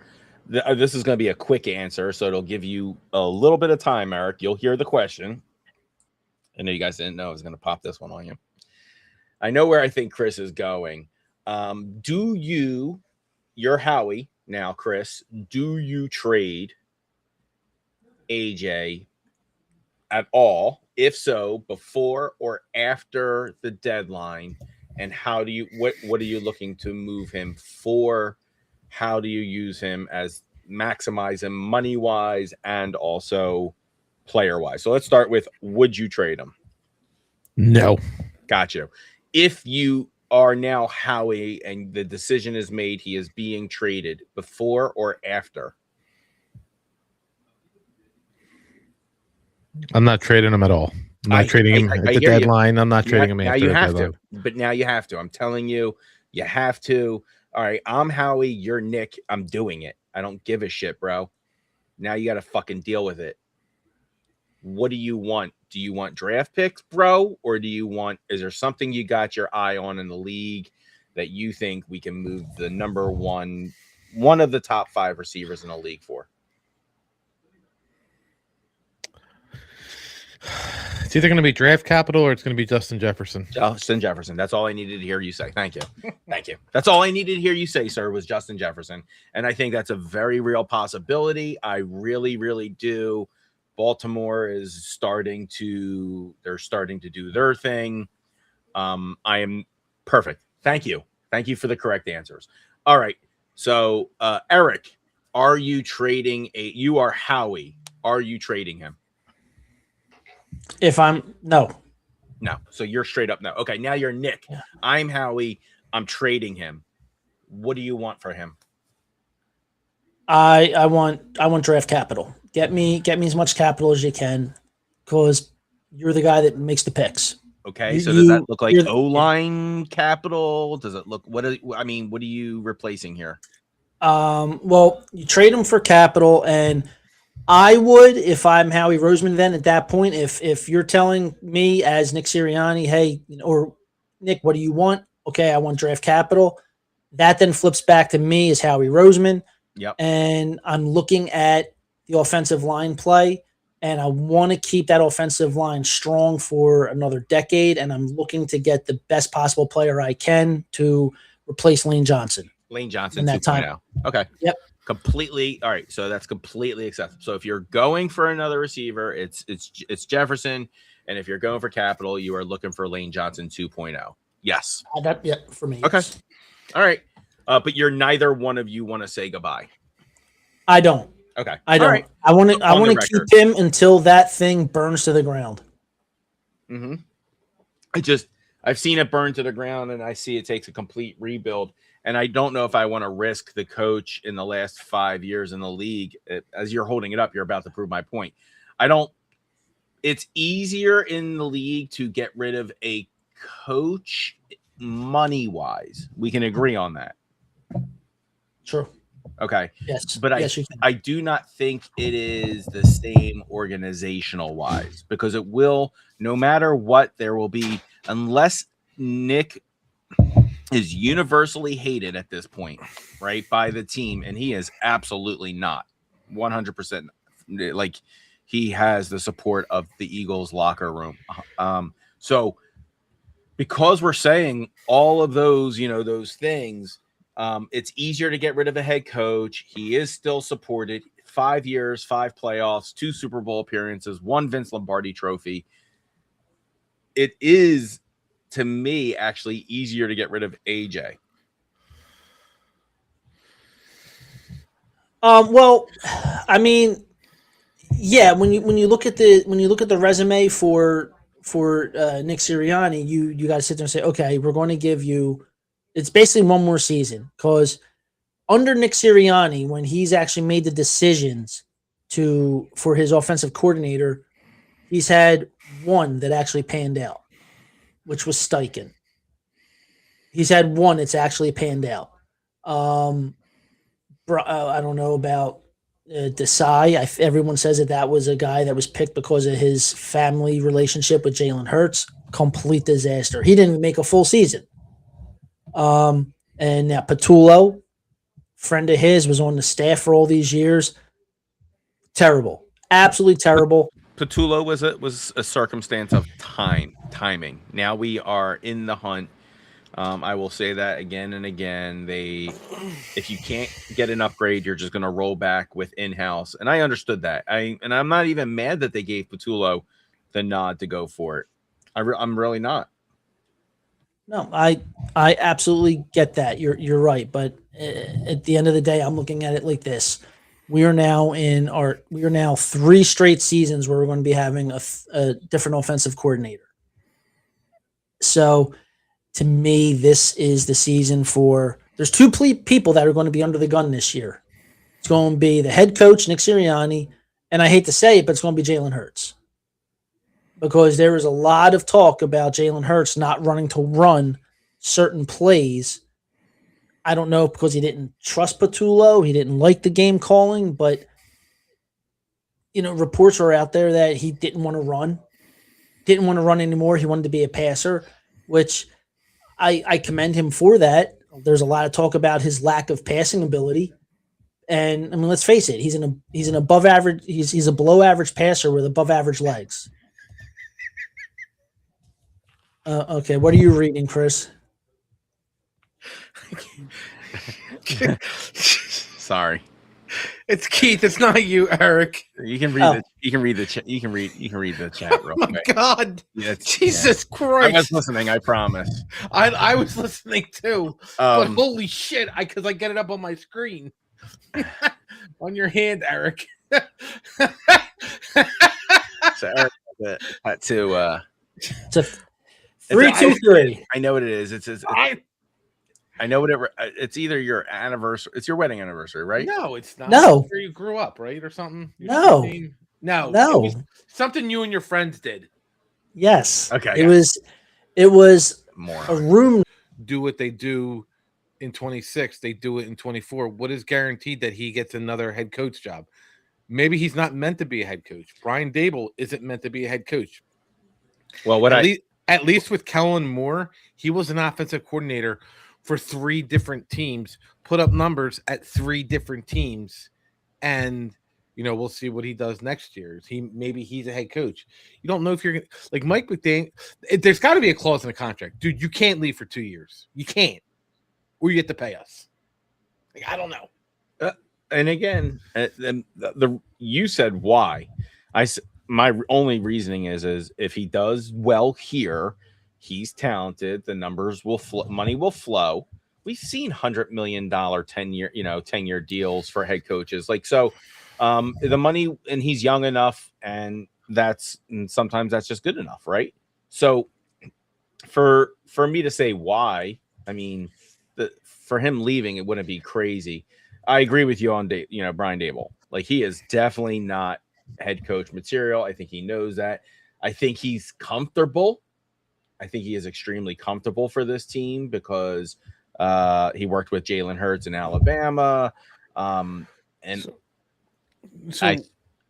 this is going to be a quick answer, so it'll give you a little bit of time, Eric. You'll hear the question. I know you guys didn't know I was going to pop this one on you. I know where I think Chris is going. You're Howie now, Chris, do you trade AJ at all? If so, before or after the deadline? And what are you looking to move him for? How do you use him as maximize him money-wise and also player-wise? So let's start with, would you trade him?
No.
Got you. If you are now Howie and the decision is made, he is being traded, before or after?
I'm not trading him at all. I'm not trading him at the deadline. I'm not trading him after the deadline.
But now you have to. I'm telling you, you have to. All right, I'm Howie, you're Nick. I'm doing it. I don't give a shit, bro. Now you got to fucking deal with it. What do you want? Do you want draft picks, bro? Or is there something you got your eye on in the league that you think we can move the number one of the top 5 receivers in the league for?
It's either going to be draft capital or it's going to be Justin Jefferson.
Justin Jefferson. That's all I needed to hear you say. Thank you. Thank you. That's all I needed to hear you say, sir, was Justin Jefferson. And I think that's a very real possibility. I really, really do. Baltimore is starting to do their thing. I am perfect. Thank you. Thank you for the correct answers. All right. So, Eric, are you trading you are Howie. Are you trading him?
No.
So you're straight up no. Okay, now you're Nick.
Yeah.
I'm Howie. I'm trading him. What do you want for him?
I want draft capital. Get me as much capital as you can, because you're the guy that makes the picks.
Okay, so does that look like O-line capital? Does it look what are you replacing here?
Well, you trade him for capital, and I would, if I'm Howie Roseman, then at that point, if you're telling me as Nick Sirianni, hey, or Nick, what do you want? Okay, I want draft capital. That then flips back to me as Howie Roseman.
Yep.
And I'm looking at the offensive line play, and I want to keep that offensive line strong for another decade, and I'm looking to get the best possible player I can to replace Lane Johnson.
Lane Johnson
in that
2.0.
time.
Okay.
Yep.
Completely. All right. So that's completely acceptable. So if you're going for another receiver, it's Jefferson, and if you're going for capital, you are looking for Lane Johnson 2.0. Yes.
For me.
Okay.
Yes.
All right. But you're neither one of you want to say goodbye.
I don't.
Okay.
I don't.
Right.
I want to keep him until that thing burns to the ground.
Mm-hmm. I've seen it burn to the ground, and I see it takes a complete rebuild. And I don't know if I want to risk the coach in the last 5 years in the league. As you're holding it up, you're about to prove my point. It's easier in the league to get rid of a coach money-wise. We can agree on that.
Sure.
Okay.
Yes.
But I do not think it is the same organizational-wise, because it will, no matter what, there will be, unless Nick is universally hated at this point, right, by the team, and he is absolutely not 100%. Like, he has the support of the Eagles locker room. So because we're saying all of those, those things, it's easier to get rid of a head coach. He is still supported. 5 years, 5 playoffs, 2 Super Bowl appearances, 1 Vince Lombardi trophy. It is, to me, actually easier to get rid of AJ.
Well, I mean, yeah. When you look at the resume for Nick Sirianni, you got to sit there and say, okay, we're going to give you. It's basically one more season, because under Nick Sirianni, when he's actually made the decisions for his offensive coordinator, he's had one that actually panned out, which was Steichen. He's had one that's actually panned out. I don't know about Desai. Everyone says that was a guy that was picked because of his family relationship with Jalen Hurts. Complete disaster. He didn't make a full season. And now Patullo, friend of his, was on the staff for all these years. Terrible. Absolutely terrible.
Patullo was a circumstance of timing. Now we are in the hunt. I will say that again and again. If you can't get an upgrade, you're just going to roll back with in-house. And I understood that. I'm not even mad that they gave Patullo the nod to go for it. I'm really not.
No, I absolutely get that. You're right, but at the end of the day, I'm looking at it like this: we are now 3 straight seasons where we're going to be having a different offensive coordinator. So, to me, this is the season for. There's 2 people that are going to be under the gun this year. It's going to be the head coach Nick Sirianni, and I hate to say it, but it's going to be Jalen Hurts. Because there was a lot of talk about Jalen Hurts not running to run certain plays. I don't know, because he didn't trust Patullo. He didn't like the game calling, but reports are out there that he didn't want to run. Didn't want to run anymore. He wanted to be a passer, which I commend him for that. There's a lot of talk about his lack of passing ability. And I mean, let's face it, he's an above average, he's a below average passer with above average legs. Okay, what are you reading, Chris?
Sorry.
It's Keith. It's not you, Eric.
You can read you can read the chat. You can read the chat real
Oh my
quick.
God.
Yeah,
Jesus
I
Christ.
was listening, I promise.
I was listening too. But holy shit, because I get it up on my screen. On your hand, Eric.
So Eric had to
It's a 3, 2, 3.
I know what it is. I know what it's either your anniversary. It's your wedding anniversary, right?
No, it's not.
No.
Where you grew up, right, or something?
No.
No.
No.
It was something you and your friends did.
Yes.
Okay.
It was
More
a room.
Do what they do in 26. They do it in 24. What is guaranteed that he gets another head coach job? Maybe he's not meant to be a head coach. Brian Dable isn't meant to be a head coach.
Well,
at least with Kellen Moore, he was an offensive coordinator for 3 different teams, put up numbers at 3 different teams, and we'll see what he does next year. Maybe he's a head coach. You don't know if you're gonna like Mike McDaniel. There's got to be a clause in the contract, dude. You can't leave for 2 years. You can't, or you get to pay us. I don't know.
And again, you said why. My only reasoning is if he does well here, he's talented. The numbers will money will flow. We've seen $100 million 10-year deals for head coaches. The money, and he's young enough, and sometimes that's just good enough, right? So for me to say why, I mean, for him leaving, it wouldn't be crazy. I agree with you on Brian Dable. Like, he is definitely not head coach material. I think he knows that. I think he's comfortable. I think he is extremely comfortable for this team because he worked with Jalen Hurts in Alabama.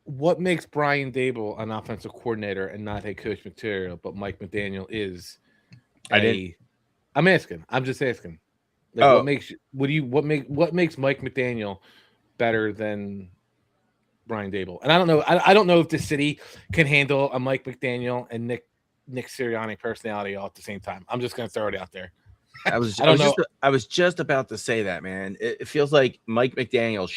What makes Brian Dable an offensive coordinator and not head coach material, but Mike McDaniel is? I'm asking. I'm just asking. What makes Mike McDaniel better than Brian Dable? And I don't know. I don't know if the city can handle a Mike McDaniel and Nick Sirianni personality all at the same time. I'm just going to throw it out there.
I was just about to say that, man. It feels like Mike McDaniel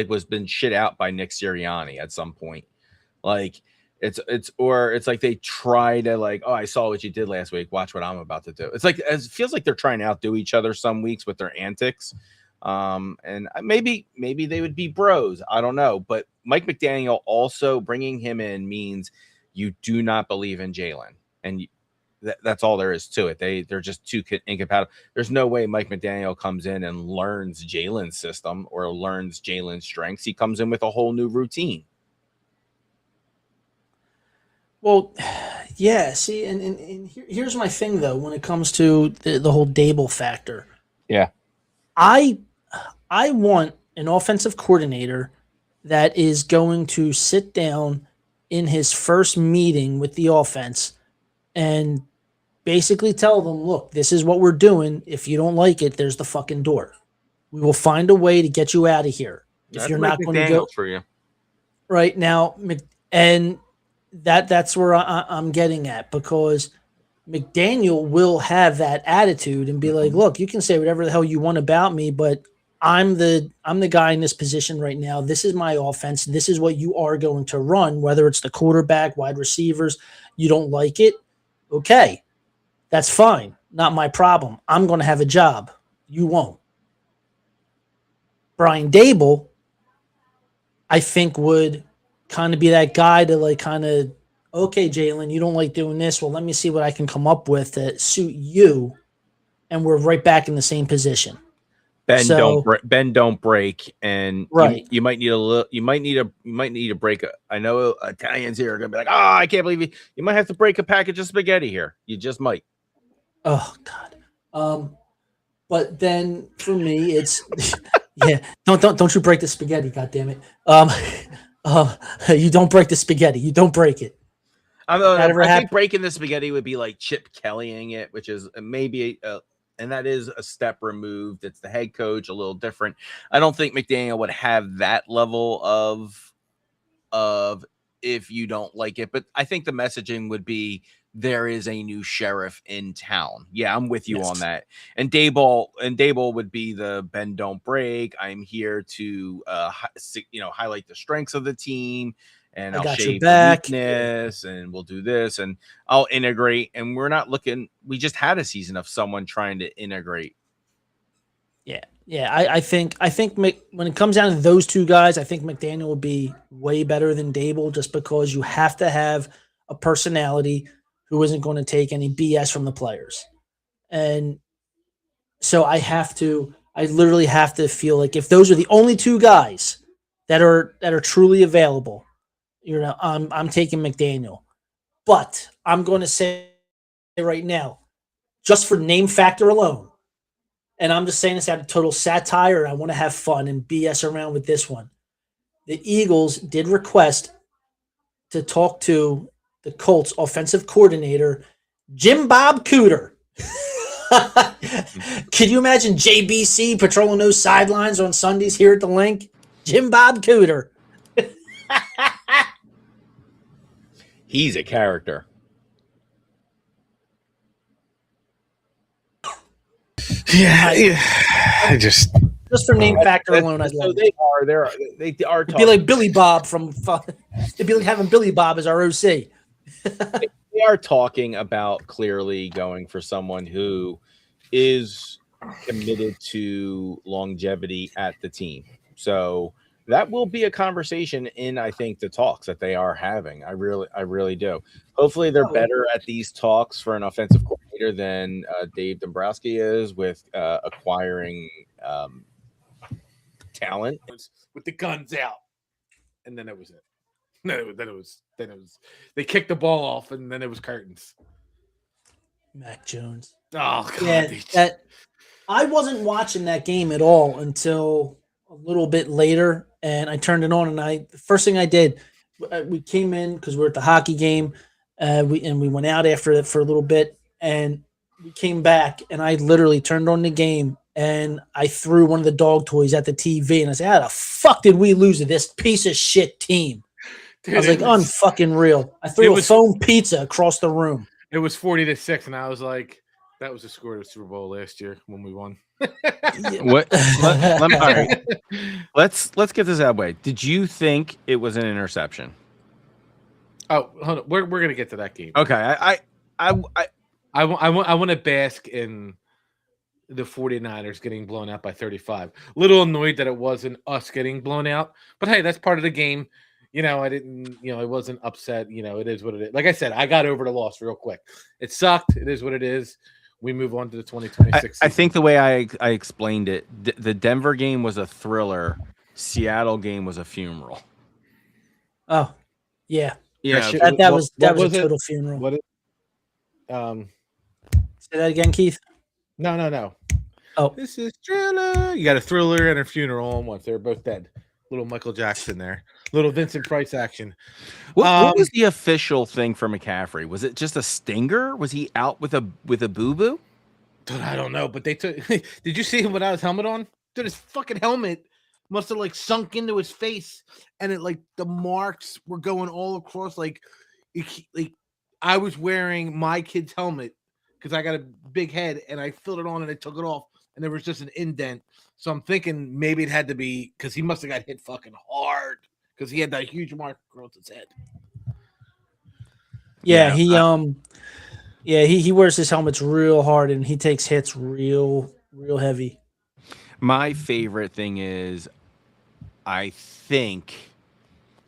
was been shit out by Nick Sirianni at some point. Like it's like they try to I saw what you did last week. Watch what I'm about to do. It feels like they're trying to outdo each other some weeks with their antics. And maybe they would be bros. I don't know. But Mike McDaniel also bringing him in means you do not believe in Jalen, and that's all there is to it. They're just too incompatible. There's no way Mike McDaniel comes in and learns Jalen's system or learns Jalen's strengths. He comes in with a whole new routine.
Well, yeah. See, and here's my thing though. When it comes to the whole Dable factor,
yeah,
I want an offensive coordinator that is going to sit down in his first meeting with the offense and basically tell them, look, this is what we're doing. If you don't like it, there's the fucking door. We will find a way to get you out of here. If you're not going to go
for you
right now. And that's where I'm getting at, because McDaniel will have that attitude and be like, look, you can say whatever the hell you want about me, but I'm the guy in this position right now. This is my offense. This is what you are going to run, whether it's the quarterback, wide receivers. You don't like it? Okay, that's fine. Not my problem. I'm going to have a job. You won't. Brian Dable, I think, would kind of be that guy to okay, Jalen, you don't like doing this. Well, let me see what I can come up with to suit you. And we're right back in the same position.
Ben don't break, and
right.
You might need a break. I know Italians here are gonna be like, "Oh, I can't believe you might have to break a package of spaghetti here." You just might.
Oh God. But then for me, it's yeah. Don't you break the spaghetti? God damn it. You don't break the spaghetti. You don't break it.
I think breaking the spaghetti would be like Chip Kellying it, which is maybe and that is a step removed. It's the head coach, a little different. I don't think McDaniel would have that level of if you don't like it. But I think the messaging would be there is a new sheriff in town. Yeah, I'm with you on that. And Daboll would be the bend don't break. I'm here to highlight the strengths of the team, and I'll shave the weakness, and we'll do this, and I'll integrate. And we're not looking. We just had a season of someone trying to integrate.
Yeah. I think when it comes down to those two guys, I think McDaniel will be way better than Daboll, just because you have to have a personality who isn't going to take any BS from the players. And so I literally have to feel like if those are the only two guys that are truly available, I'm taking McDaniel. But I'm going to say right now, just for name factor alone, and I'm just saying this out of total satire, I want to have fun and BS around with this one. The Eagles did request to talk to the Colts offensive coordinator, Jim Bob Cooter. Can you imagine JBC patrolling those sidelines on Sundays here at the Link? Jim Bob Cooter.
He's a character.
I just
for name factor alone, I'd love
they are
It'd be like Billy Bob it'd be like having Billy Bob as our OC.
They are talking about clearly going for someone who is committed to longevity at the team. So that will be a conversation in, I think, the talks that they are having. I really do. Hopefully they're better at these talks for an offensive coordinator than Dave Dombrowski is with acquiring talent
with the guns out, and then it was it. Then it was they kicked the ball off, and then it was curtains.
Mac Jones.
Oh God!
Yeah, I wasn't watching that game at all until a little bit later, and I turned it on. And the first thing I did, we came in because we were at the hockey game, we went out after it for a little bit, and we came back, and I literally turned on the game, and I threw one of the dog toys at the TV, and I said, "How the fuck did we lose to this piece of shit team?" Dude, I was like, unfucking real. I threw a foam pizza across the room.
It was 40-6, and I was like, that was the score of the Super Bowl last year when we won.
What? All right. Let's get this out of the way. Did you think it was an interception?
Oh, hold on. We're gonna get to that game.
Okay. I
want to bask in the 49ers getting blown out by 35. Little annoyed that it wasn't us getting blown out, but hey, that's part of the game. I wasn't upset. It is what it is. Like I said, I got over the loss real quick. It sucked. It is what it is. We move on to the 2026
I think the way I explained it, the Denver game was a thriller. Seattle game was a funeral.
Oh, yeah.
Yeah.
That was a total funeral.
What?
Say that again, Keith.
No.
Oh,
this is thriller. You got a thriller and a funeral, and once they're both dead. Little Michael Jackson there. Little Vincent Price action.
What was the official thing for McCaffrey? Was it just a stinger? Was he out with a boo-boo?
Dude, I don't know, but they took. Did you see him without his helmet on? Dude, his fucking helmet must have sunk into his face, and it the marks were going all across. I was wearing my kid's helmet because I got a big head, and I filled it on, and I took it off, and there was just an indent. So I'm thinking maybe it had to be because he must have got hit fucking hard because he had that huge mark across his head.
Yeah, he wears his helmets real hard and he takes hits real heavy.
My favorite thing is I think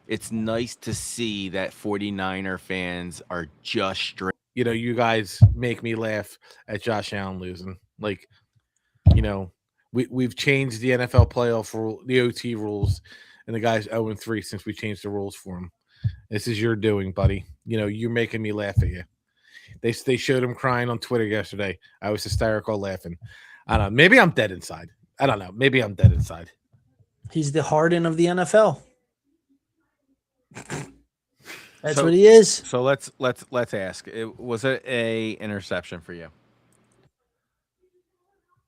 it's nice to see that 49er fans are just straight.
You guys make me laugh at Josh Allen losing. We've changed the NFL playoff rule, the OT rules, and the guy's 0-3 since we changed the rules for him. This is your doing, buddy. You're making me laugh at you. They showed him crying on Twitter yesterday. I was hysterical laughing. I don't know. Maybe I'm dead inside. I don't know. Maybe I'm dead inside.
He's the Harden of the NFL. That's what he is.
So let's ask. Was it a interception for you?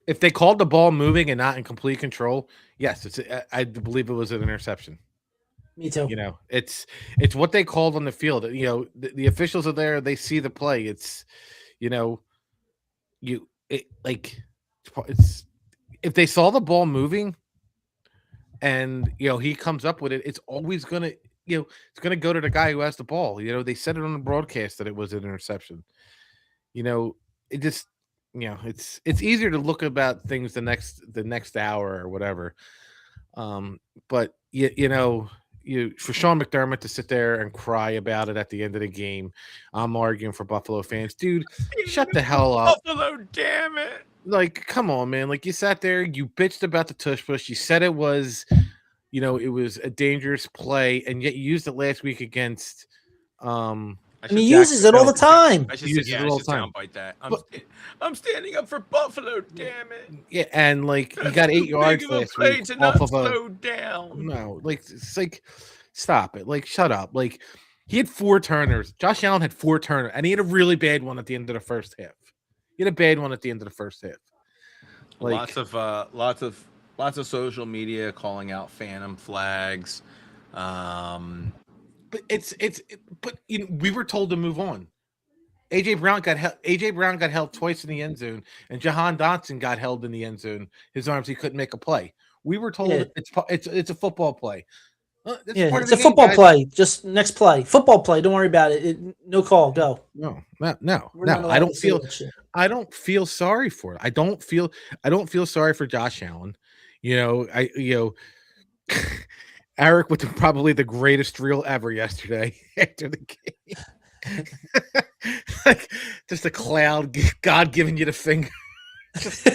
If they called the ball moving and not in complete control, yes, I believe it was an interception.
Me too.
You know, it's what they called on the field. You know, the officials are there. They see the play. It's, you know, it's if they saw the ball moving and, you know, he comes up with it, it's always going to, you know, it's going to go to the guy who has the ball. You know, they said it on the broadcast that it was an interception. You know, it just, you know, it's easier to look about things the next hour or whatever. But you know, for Sean McDermott to sit there and cry about it at the end of the game, I'm arguing for Buffalo fans, dude. Shut the hell up,
Buffalo, damn it!
Like, come on, man. Like, you sat there, you bitched about the tush push. You said it was, you know, it was a dangerous play, and yet you used it last week against.
And he uses it all the time.
I should soundbite that. I'm standing up for Buffalo, damn it.
Yeah, and like he got 8 yards last week off of
slow down.
No, like it's like stop it. Like shut up. Like he had 4 turners. Josh Allen had 4 turners, and he had a really bad one at the end of the first half. He had a bad one at the end of the first half.
Like, lots of social media calling out phantom flags.
But but you know, we were told to move on. AJ Brown got held twice in the end zone, and Jahan Dotson got held in the end zone. His arms, he couldn't make a play. We were told it's a football play.
It's a football play. Just next play, football play. Don't worry about it. No call. Go.
No. I don't feel sorry for it. I don't feel sorry for Josh Allen. You know, Eric with probably the greatest reel ever yesterday after the game. Like just a cloud, God giving you the finger. Just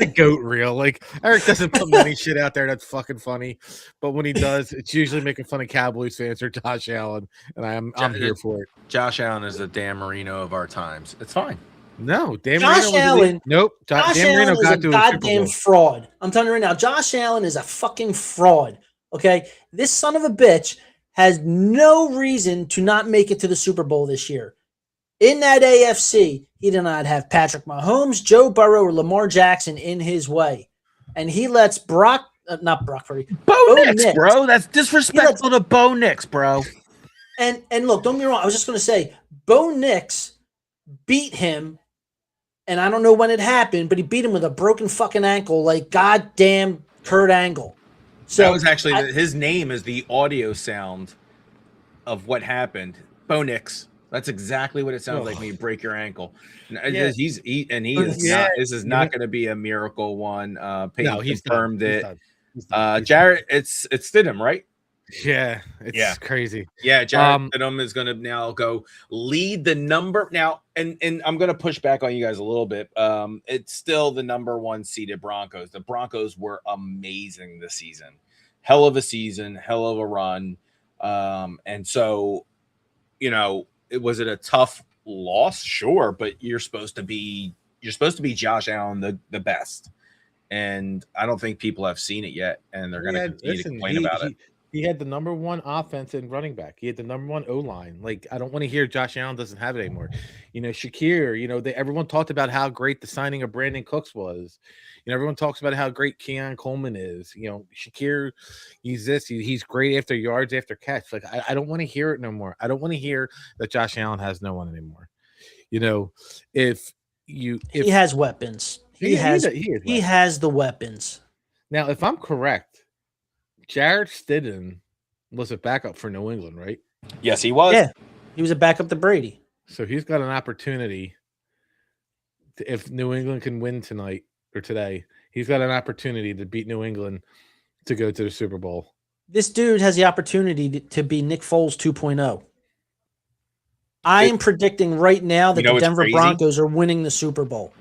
a goat reel. Like Eric doesn't put many shit out there that's fucking funny, but when he does, it's usually making fun of Cowboys fans or Josh Allen, and I'm here for it.
Josh Allen is the Dan Marino of our times. It's fine.
No, Dan
Josh
Marino
Allen.
Nope.
Josh
Dan
Allen
Marino
is
got
a
to
goddamn fraud. I'm telling you right now, Josh Allen is a fucking fraud. Okay, this son of a bitch has no reason to not make it to the Super Bowl this year. In that AFC, he did not have Patrick Mahomes, Joe Burrow, or Lamar Jackson in his way. And he lets Bo Nix,
bro. That's disrespectful to Bo Nix, bro.
And look, don't get me wrong. I was just going to say, Bo Nix beat him, and I don't know when it happened, but he beat him with a broken fucking ankle like goddamn Kurt Angle. So
that was actually his name is the audio sound of what happened. Bo Nix. That's exactly what it sounds like when you break your ankle. This is not going to be a miracle one. Peyton confirmed it. Jared, it's Stidham, right?
Yeah, it's crazy.
Yeah, Jared Stidham is going to now go lead the number now, and I'm going to push back on you guys a little bit. It's still the number 1 seeded Broncos. The Broncos were amazing this season, hell of a season, hell of a run, and so was it a tough loss? Sure, but you're supposed to be Josh Allen the best, and I don't think people have seen it yet, and they're going to continue to complain about it.
He had the number 1 offense and running back. He had the number 1 O-line. Like, I don't want to hear Josh Allen doesn't have it anymore. Shakir, everyone talked about how great the signing of Brandon Cooks was. Everyone talks about how great Keon Coleman is. Shakir, he's great after yards after catch. Like, I don't want to hear it no more. I don't want to hear that Josh Allen has no one anymore. If he has weapons. He has the weapons.
Now,
if I'm correct, Jared Stidham was a backup for New England, right?
Yes, he was.
Yeah, he was a backup to Brady.
So he's got an opportunity. If New England can win tonight or today, he's got an opportunity to beat New England to go to the Super Bowl.
This dude has the opportunity to be Nick Foles 2.0. I am predicting right now that the Denver Broncos are winning the Super Bowl.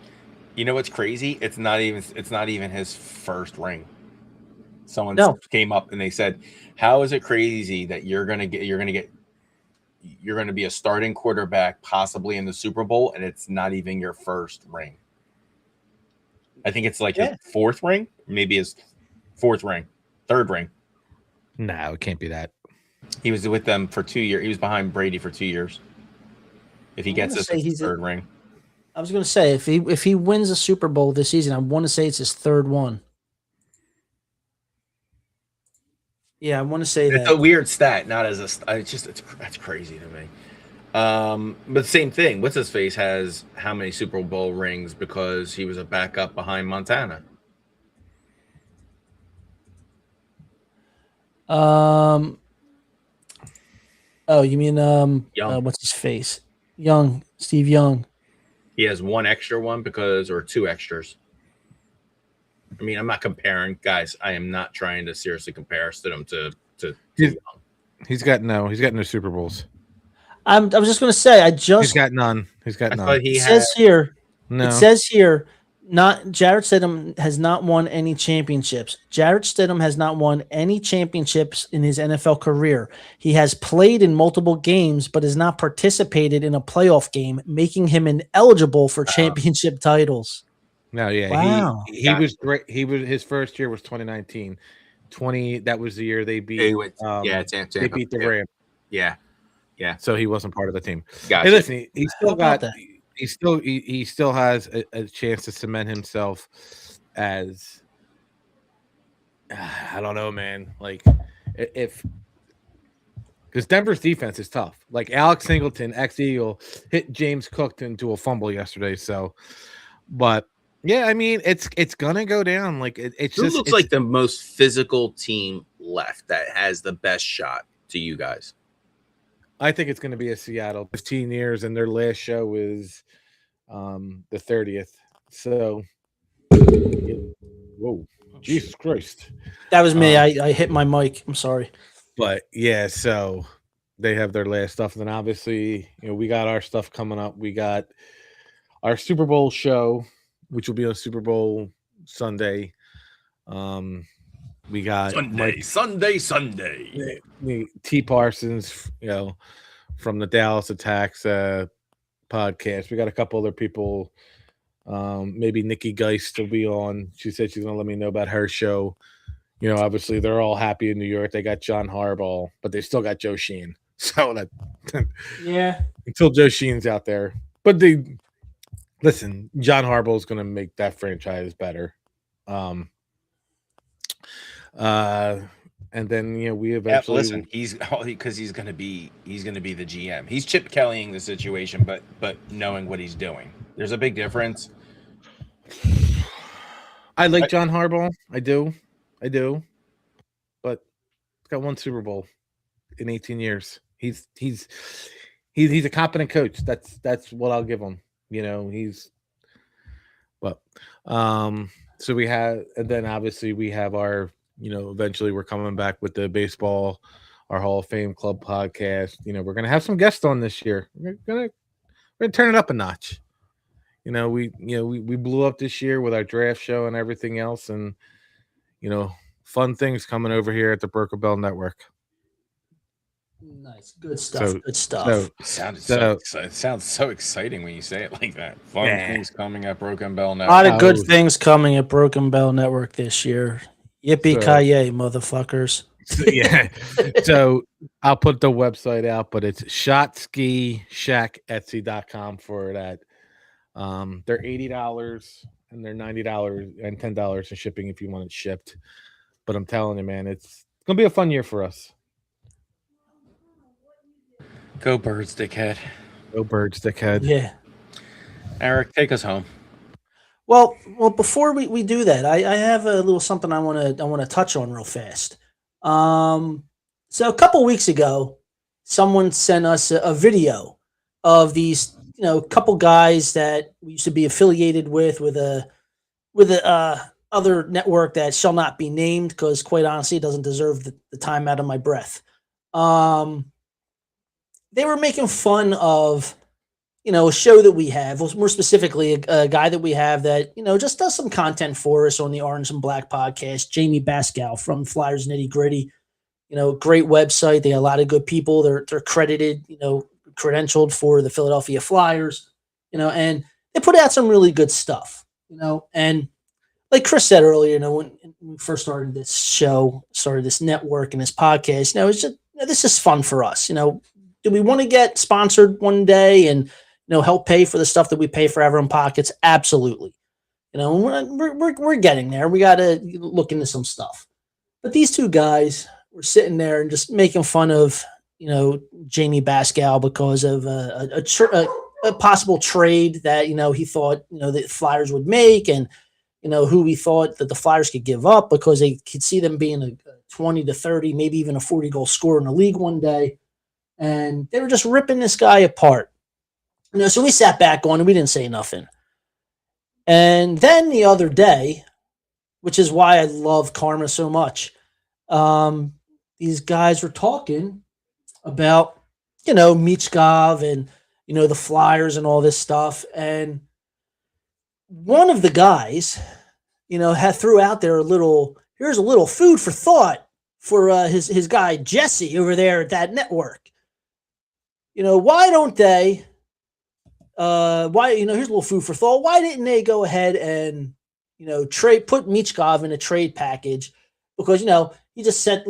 You know what's crazy? It's not even his first ring. Someone came up and they said, "How is it crazy that you're going to be a starting quarterback possibly in the Super Bowl and it's not even your first ring?" I think it's like his 4th ring, maybe his 4th ring, 3rd ring.
No, it can't be that.
He was with them for 2 years. He was behind Brady for 2 years. If he gets his 3rd ring.
I was going to say if he wins a Super Bowl this season, I want to say it's his 3rd one. Yeah, I want to say
It's
that.
a weird stat, not as that's crazy to me. But same thing. What's his face has how many Super Bowl rings because he was a backup behind Montana?
Oh, you mean
Young.
what's his face? Young, Steve Young.
He has one extra one or two extras. I mean, I'm not comparing, guys. I am not trying to seriously compare Stidham to Young.
He's got no Super Bowls.
I was just going to say,
He's got none. He's got none.
It says here, not Jarrett Stidham has not won any championships. Jarrett Stidham has not won any championships in his NFL career. He has played in multiple games, but has not participated in a playoff game, making him ineligible for championship titles.
No, yeah.
Wow.
He was great. His first year was 2019. That was the year they beat they beat the Rams.
Yeah.
So he wasn't part of the team.
Gotcha.
Hey, listen, he still got
that?
he still has a chance to cement himself as I don't know, man. Like if because Denver's defense is tough. Like Alex Singleton, ex-Eagle, hit James Cook into a fumble yesterday. So, but yeah, I mean it's gonna go down. Like
Who looks like the most physical team left that has the best shot to you guys?
I think it's going to be a Seattle 15 years, and their last show is the 30th. So, whoa, Jesus Christ.
That was me. I hit my mic. I'm sorry.
But, yeah, so they have their last stuff. And then, obviously, we got our stuff coming up. We got our Super Bowl show, which will be on Super Bowl Sunday. We got Sunday. T. Parsons, from the Dallas Attacks podcast. We got a couple other people. Maybe Nikki Geist will be on. She said she's going to let me know about her show. Obviously they're all happy in New York. They got John Harbaugh, but they still got Joe Sheehan. So that
yeah,
until Joe Sheen's out there. But listen, John Harbaugh is going to make that franchise better. And then we eventually
listen. He's going to be the GM. He's Chip Kellying the situation, but knowing what he's doing. There's a big difference.
I like John Harbaugh. I do, but he's got one Super Bowl in 18 years. He's a competent coach. That's what I'll give him. So we have, and then obviously we have our. Eventually we're coming back with the baseball, our Hall of Fame Club podcast. We're going to have some guests on this year. We're going to turn it up a notch. We blew up this year with our draft show and everything else. And, fun things coming over here at the Broken Bell Network.
Nice. Good stuff. Good stuff.
It sounds so exciting when you say it like that. Fun things coming at Broken Bell Network.
A lot of good things coming at Broken Bell Network this year. Yippee-ki-yay, motherfuckers.
So I'll put the website out, but it's ShotSkiShackEtsy.com for that. They're $80 and they're $90 and $10 in shipping if you want it shipped. But I'm telling you, man, it's going to be a fun year for us.
Go Birds, dickhead.
Go Birds, dickhead.
Yeah.
Eric, take us home.
Well, before we do that, I have a little something I want to touch on real fast. So a couple weeks ago, someone sent us a video of these, couple guys that we used to be affiliated with a other network that shall not be named because, quite honestly, it doesn't deserve the time out of my breath. They were making fun of. A show that we have, more specifically, a guy that we have that, just does some content for us on the Orange and Black podcast, Jamie Bascal from Flyers Nitty Gritty. Great website. They got a lot of good people. They're credited, credentialed for the Philadelphia Flyers, and they put out some really good stuff, and like Chris said earlier, when we first started this show, started this network and this podcast, it's just, this is fun for us. Do we want to get sponsored one day and, help pay for the stuff that we pay for Ever in Pockets? Absolutely. We're getting there. We got to look into some stuff. But these two guys were sitting there and just making fun of, Jamie Bascal because of a possible trade that, he thought, the Flyers would make, and, who he thought that the Flyers could give up because they could see them being a 20 to 30, maybe even a 40-goal scorer in the league one day. And they were just ripping this guy apart. So we sat back on and we didn't say nothing. And then the other day, which is why I love Karma so much, these guys were talking about, Michkov and, the Flyers and all this stuff. And one of the guys, had threw out there here's a little food for thought for his guy Jesse over there at that network. Why don't they? Here's a little food for thought. Why didn't they go ahead and put Michkov in a trade package? Because he just set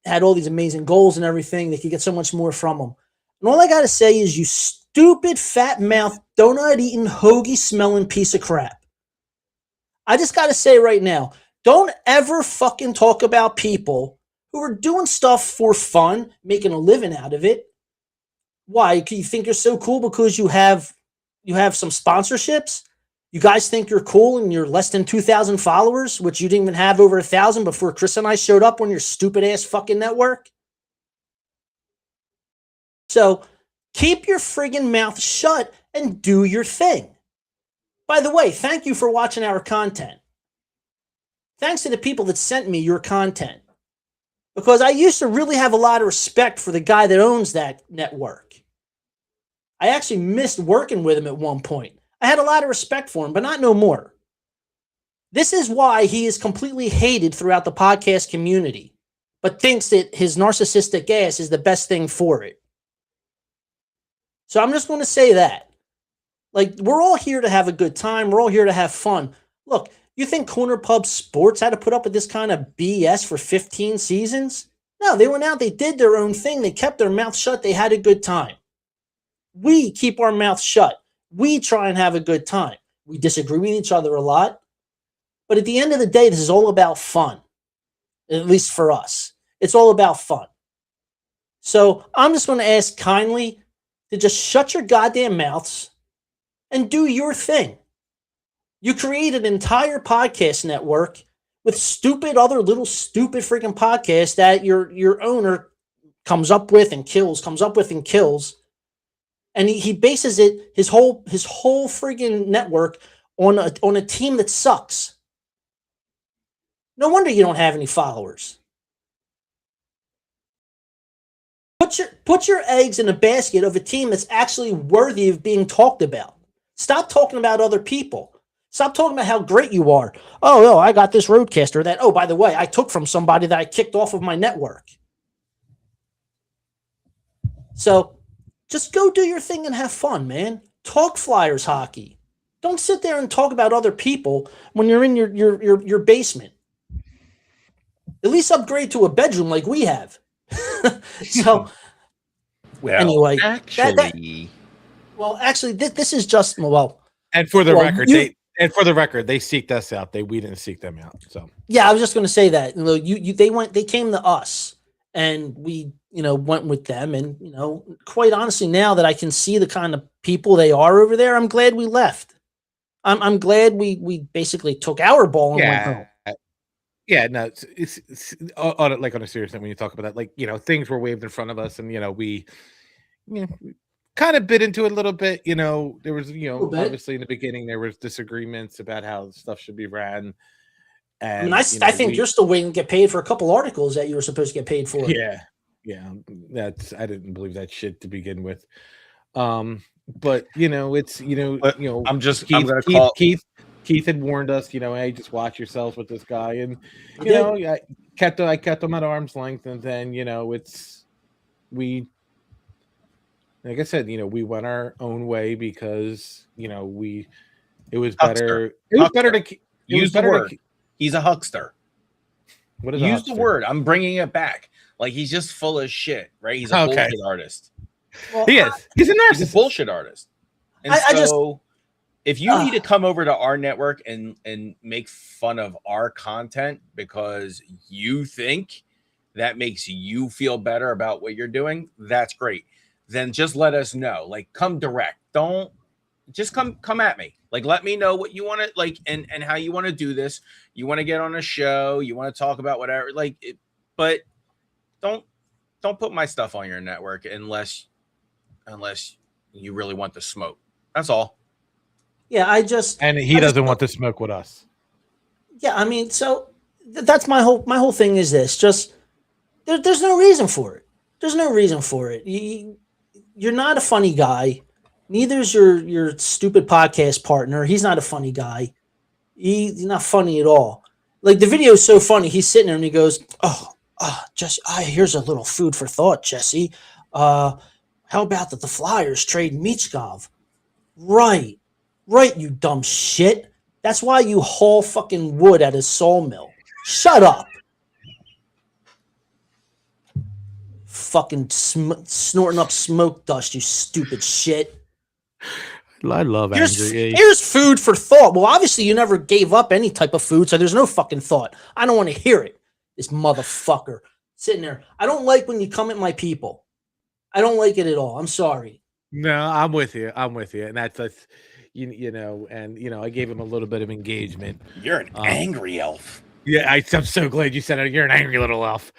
had all these amazing goals and everything. They could get so much more from him. And all I gotta say is, you stupid fat mouth donut eating hoagie smelling piece of crap. I just gotta say right now, don't ever fucking talk about people who are doing stuff for fun, making a living out of it. Why? Do you think you're so cool because you have some sponsorships? You guys think you're cool and you're less than 2,000 followers, which you didn't even have over 1,000 before Chris and I showed up on your stupid ass fucking network? So keep your friggin' mouth shut and do your thing. By the way, thank you for watching our content. Thanks to the people that sent me your content. Because I used to really have a lot of respect for the guy that owns that network. I actually missed working with him at one point. I had a lot of respect for him, but not no more. This is why he is completely hated throughout the podcast community, but thinks that his narcissistic ass is the best thing for it. So I'm just going to say that. We're all here to have a good time. We're all here to have fun. Look, you think Corner Pub Sports had to put up with this kind of BS for 15 seasons? No, they went out, they did their own thing. They kept their mouth shut. They had a good time. We keep our mouth shut. We try and have a good time. We disagree with each other a lot. But at the end of the day, this is all about fun. At least for us. It's all about fun. So I'm just going to ask kindly to just shut your goddamn mouths and do your thing. You create an entire podcast network with other little stupid freaking podcasts that your owner comes up with and kills. And he bases his whole friggin' network on a team that sucks. No wonder you don't have any followers. Put your eggs in a basket of a team that's actually worthy of being talked about. Stop talking about other people. Stop talking about how great you are. Oh, I got this roadcaster that, by the way, I took from somebody that I kicked off of my network. So just go do your thing and have fun, man. Talk Flyers hockey. Don't sit there and talk about other people when you're in your basement. At least upgrade to a bedroom like we have. So, anyway.
Actually.
This is just,
And for the record, they seeked us out. We didn't seek them out. So
yeah, I was just going to say that. They came to us, and we went with them. And quite honestly, now that I can see the kind of people they are over there, I'm glad we left. I'm glad we basically took our ball and went home.
Yeah, no, it's on a serious note when you talk about that, things were waved in front of us, and we kind of bit into it a little bit. There was, obviously in the beginning there was disagreements about how stuff should be ran. And
I think you're still waiting to get paid for a couple articles that you were supposed to get paid for.
Yeah, I didn't believe that shit to begin with. But it's Keith had warned us, hey, just watch yourselves with this guy, and I kept them at arm's length, and then like I said, we went our own way because it was better. It was better to
use the word. He's a huckster.
What is
use the word? I'm bringing it back. He's just full of shit, right? He's a bullshit artist.
Well,
he is. He's a narcissist.
He's a bullshit artist. And if you need to come over to our network and make fun of our content because you think that makes you feel better about what you're doing, that's great. Then just let us know. Like, come direct. Don't just come at me. Like, let me know what you want to like and how you want to do this. You want to get on a show, you want to talk about whatever, like it, but don't put my stuff on your network unless you really want the smoke. That's all.
Yeah,
and he doesn't want to smoke with us.
Yeah, I mean, so that's my whole thing is this. Just there's no reason for it. There's no reason for it. You're not a funny guy. Neither's your stupid podcast partner. He's not a funny guy. He's not funny at all. Like, the video is so funny. He's sitting there and he goes, Jesse, here's a little food for thought, Jesse. How about that the Flyers trade Michkov? Right, you dumb shit. That's why you haul fucking wood at his sawmill. Shut up. Fucking snorting up smoke dust, you stupid shit.
I love
here's food for thought. Well, obviously you never gave up any type of food, so there's no fucking thought. I don't want to hear it. This motherfucker sitting there. I don't like when you come at my people. I don't like it at all. I'm sorry.
No, I'm with you. And that's you know, I gave him a little bit of engagement.
You're an angry elf.
Yeah, I'm so glad you said it. You're an angry little elf.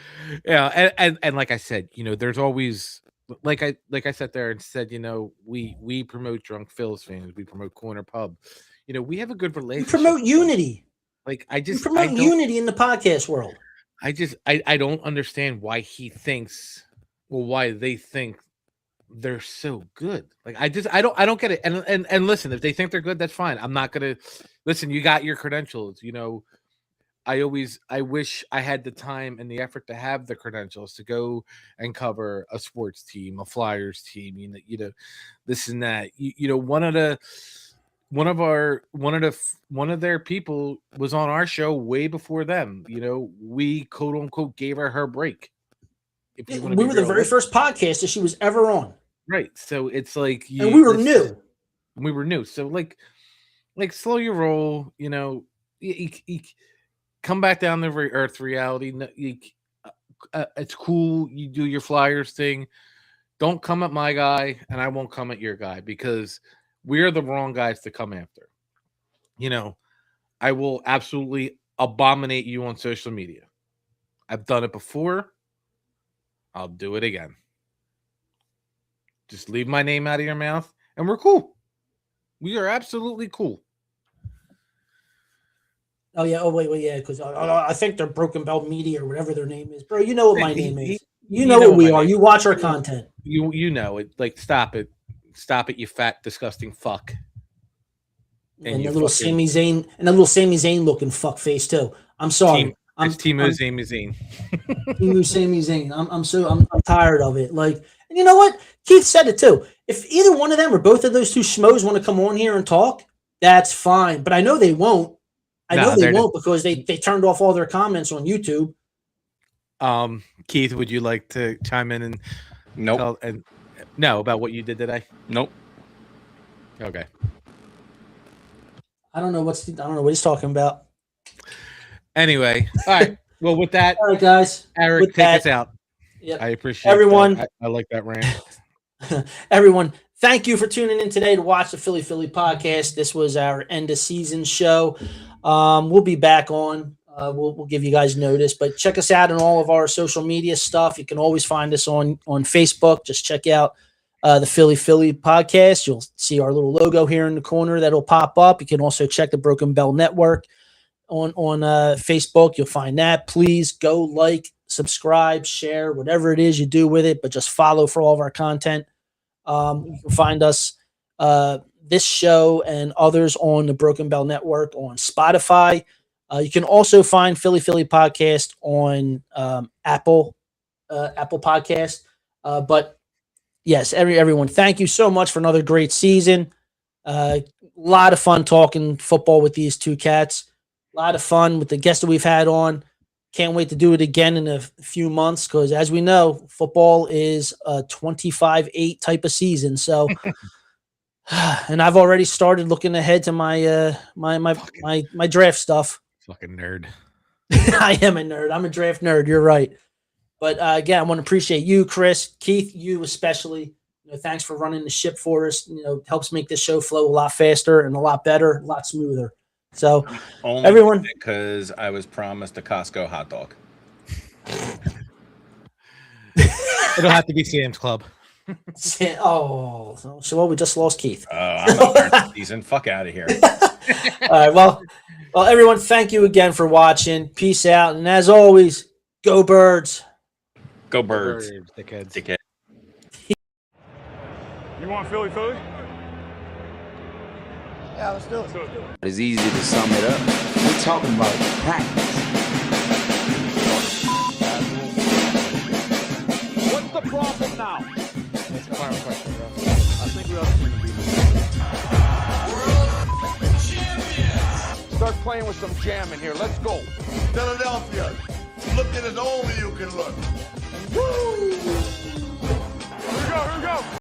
Yeah, and like I said, there's always like I sat there and said, we promote Drunk Phil's fans, we promote Corner Pub. We have a good relationship.
You promote unity.
Like
you promote unity in the podcast world.
I don't understand why why they think they're so good. Like I don't get it. And listen, if they think they're good, that's fine. I'm not gonna listen. You got your credentials. I wish I had the time and the effort to have the credentials to go and cover a sports team, a Flyers team, this and that. One of their people was on our show way before them. We quote unquote gave her a break.
We were the very first podcast that she was ever on.
Right. So it's like,
and we were new.
We were new. So like slow your roll, come back down to earth reality. It's cool. You do your Flyers thing. Don't come at my guy, and I won't come at your guy, because we're the wrong guys to come after. I will absolutely abominate you on social media. I've done it before. I'll do it again. Just leave my name out of your mouth, and we're cool. We are absolutely cool.
Oh, yeah. Oh, wait, yeah. Because I think they're Broken Bell Media or whatever their name is. Bro, you know what my name is. You know what we are. You watch our content.
You know it. Like, stop it. Stop it, you fat, disgusting fuck.
And the little Sami Zayn looking fuck face, too. I'm sorry.
It's Timo Sami Zayn.
Timo Sami Zayn. I'm tired of it. Like, and you know what? Keith said it, too. If either one of them or both of those two schmoes want to come on here and talk, that's fine. But I know they won't. I know they won't, because they turned off all their comments on YouTube.
Keith, would you like to chime in and
nope.
No, about what you did today?
Nope.
Okay.
I don't know what he's talking about.
Anyway, all right. Well, with that,
all right, guys.
Eric, take us out.
Yep.
I appreciate
everyone.
I like that rant.
Everyone, thank you for tuning in today to watch the Philly podcast. This was our end of season show. We'll be back on. We'll give you guys notice, but check us out on all of our social media stuff. You can always find us on Facebook. Just check out the Philly podcast. You'll see our little logo here in the corner that'll pop up. You can also check the Broken Bell Network on Facebook. You'll find that. Please go like, subscribe, share, whatever it is you do with it, but just follow for all of our content. You can find us this show and others on the Broken Bell Network on Spotify. You can also find Philly Podcast on Apple Podcast. But yes, everyone, thank you so much for another great season. A lot of fun talking football with these two cats. A lot of fun with the guests that we've had on. Can't wait to do it again in a few months, because as we know, football is a 25-8 type of season. So, and I've already started looking ahead to my my draft stuff.
Fucking nerd.
I am a nerd. I'm a draft nerd. You're right. But again, I want to appreciate you, Chris, Keith, you especially. Thanks for running the ship for us. Helps make this show flow a lot faster and a lot better, a lot smoother. So,
Only
everyone,
because I was promised a Costco hot dog.
It'll have to be Sam's Club.
oh, so we just lost Keith.
I'm out there this season. Fuck out of here.
All right, well, everyone, thank you again for watching. Peace out, and as always, go Birds.
Go Birds.
Dickheads.
You want Philly?
Yeah, let's do it.
It's easy to sum it up. We're talking about practice.
What's the problem now?
That's a clown question, bro.
I think we ought to be Start playing with some jam in here. Let's go.
Philadelphia, looking as only you can look. Woo!
Here we go.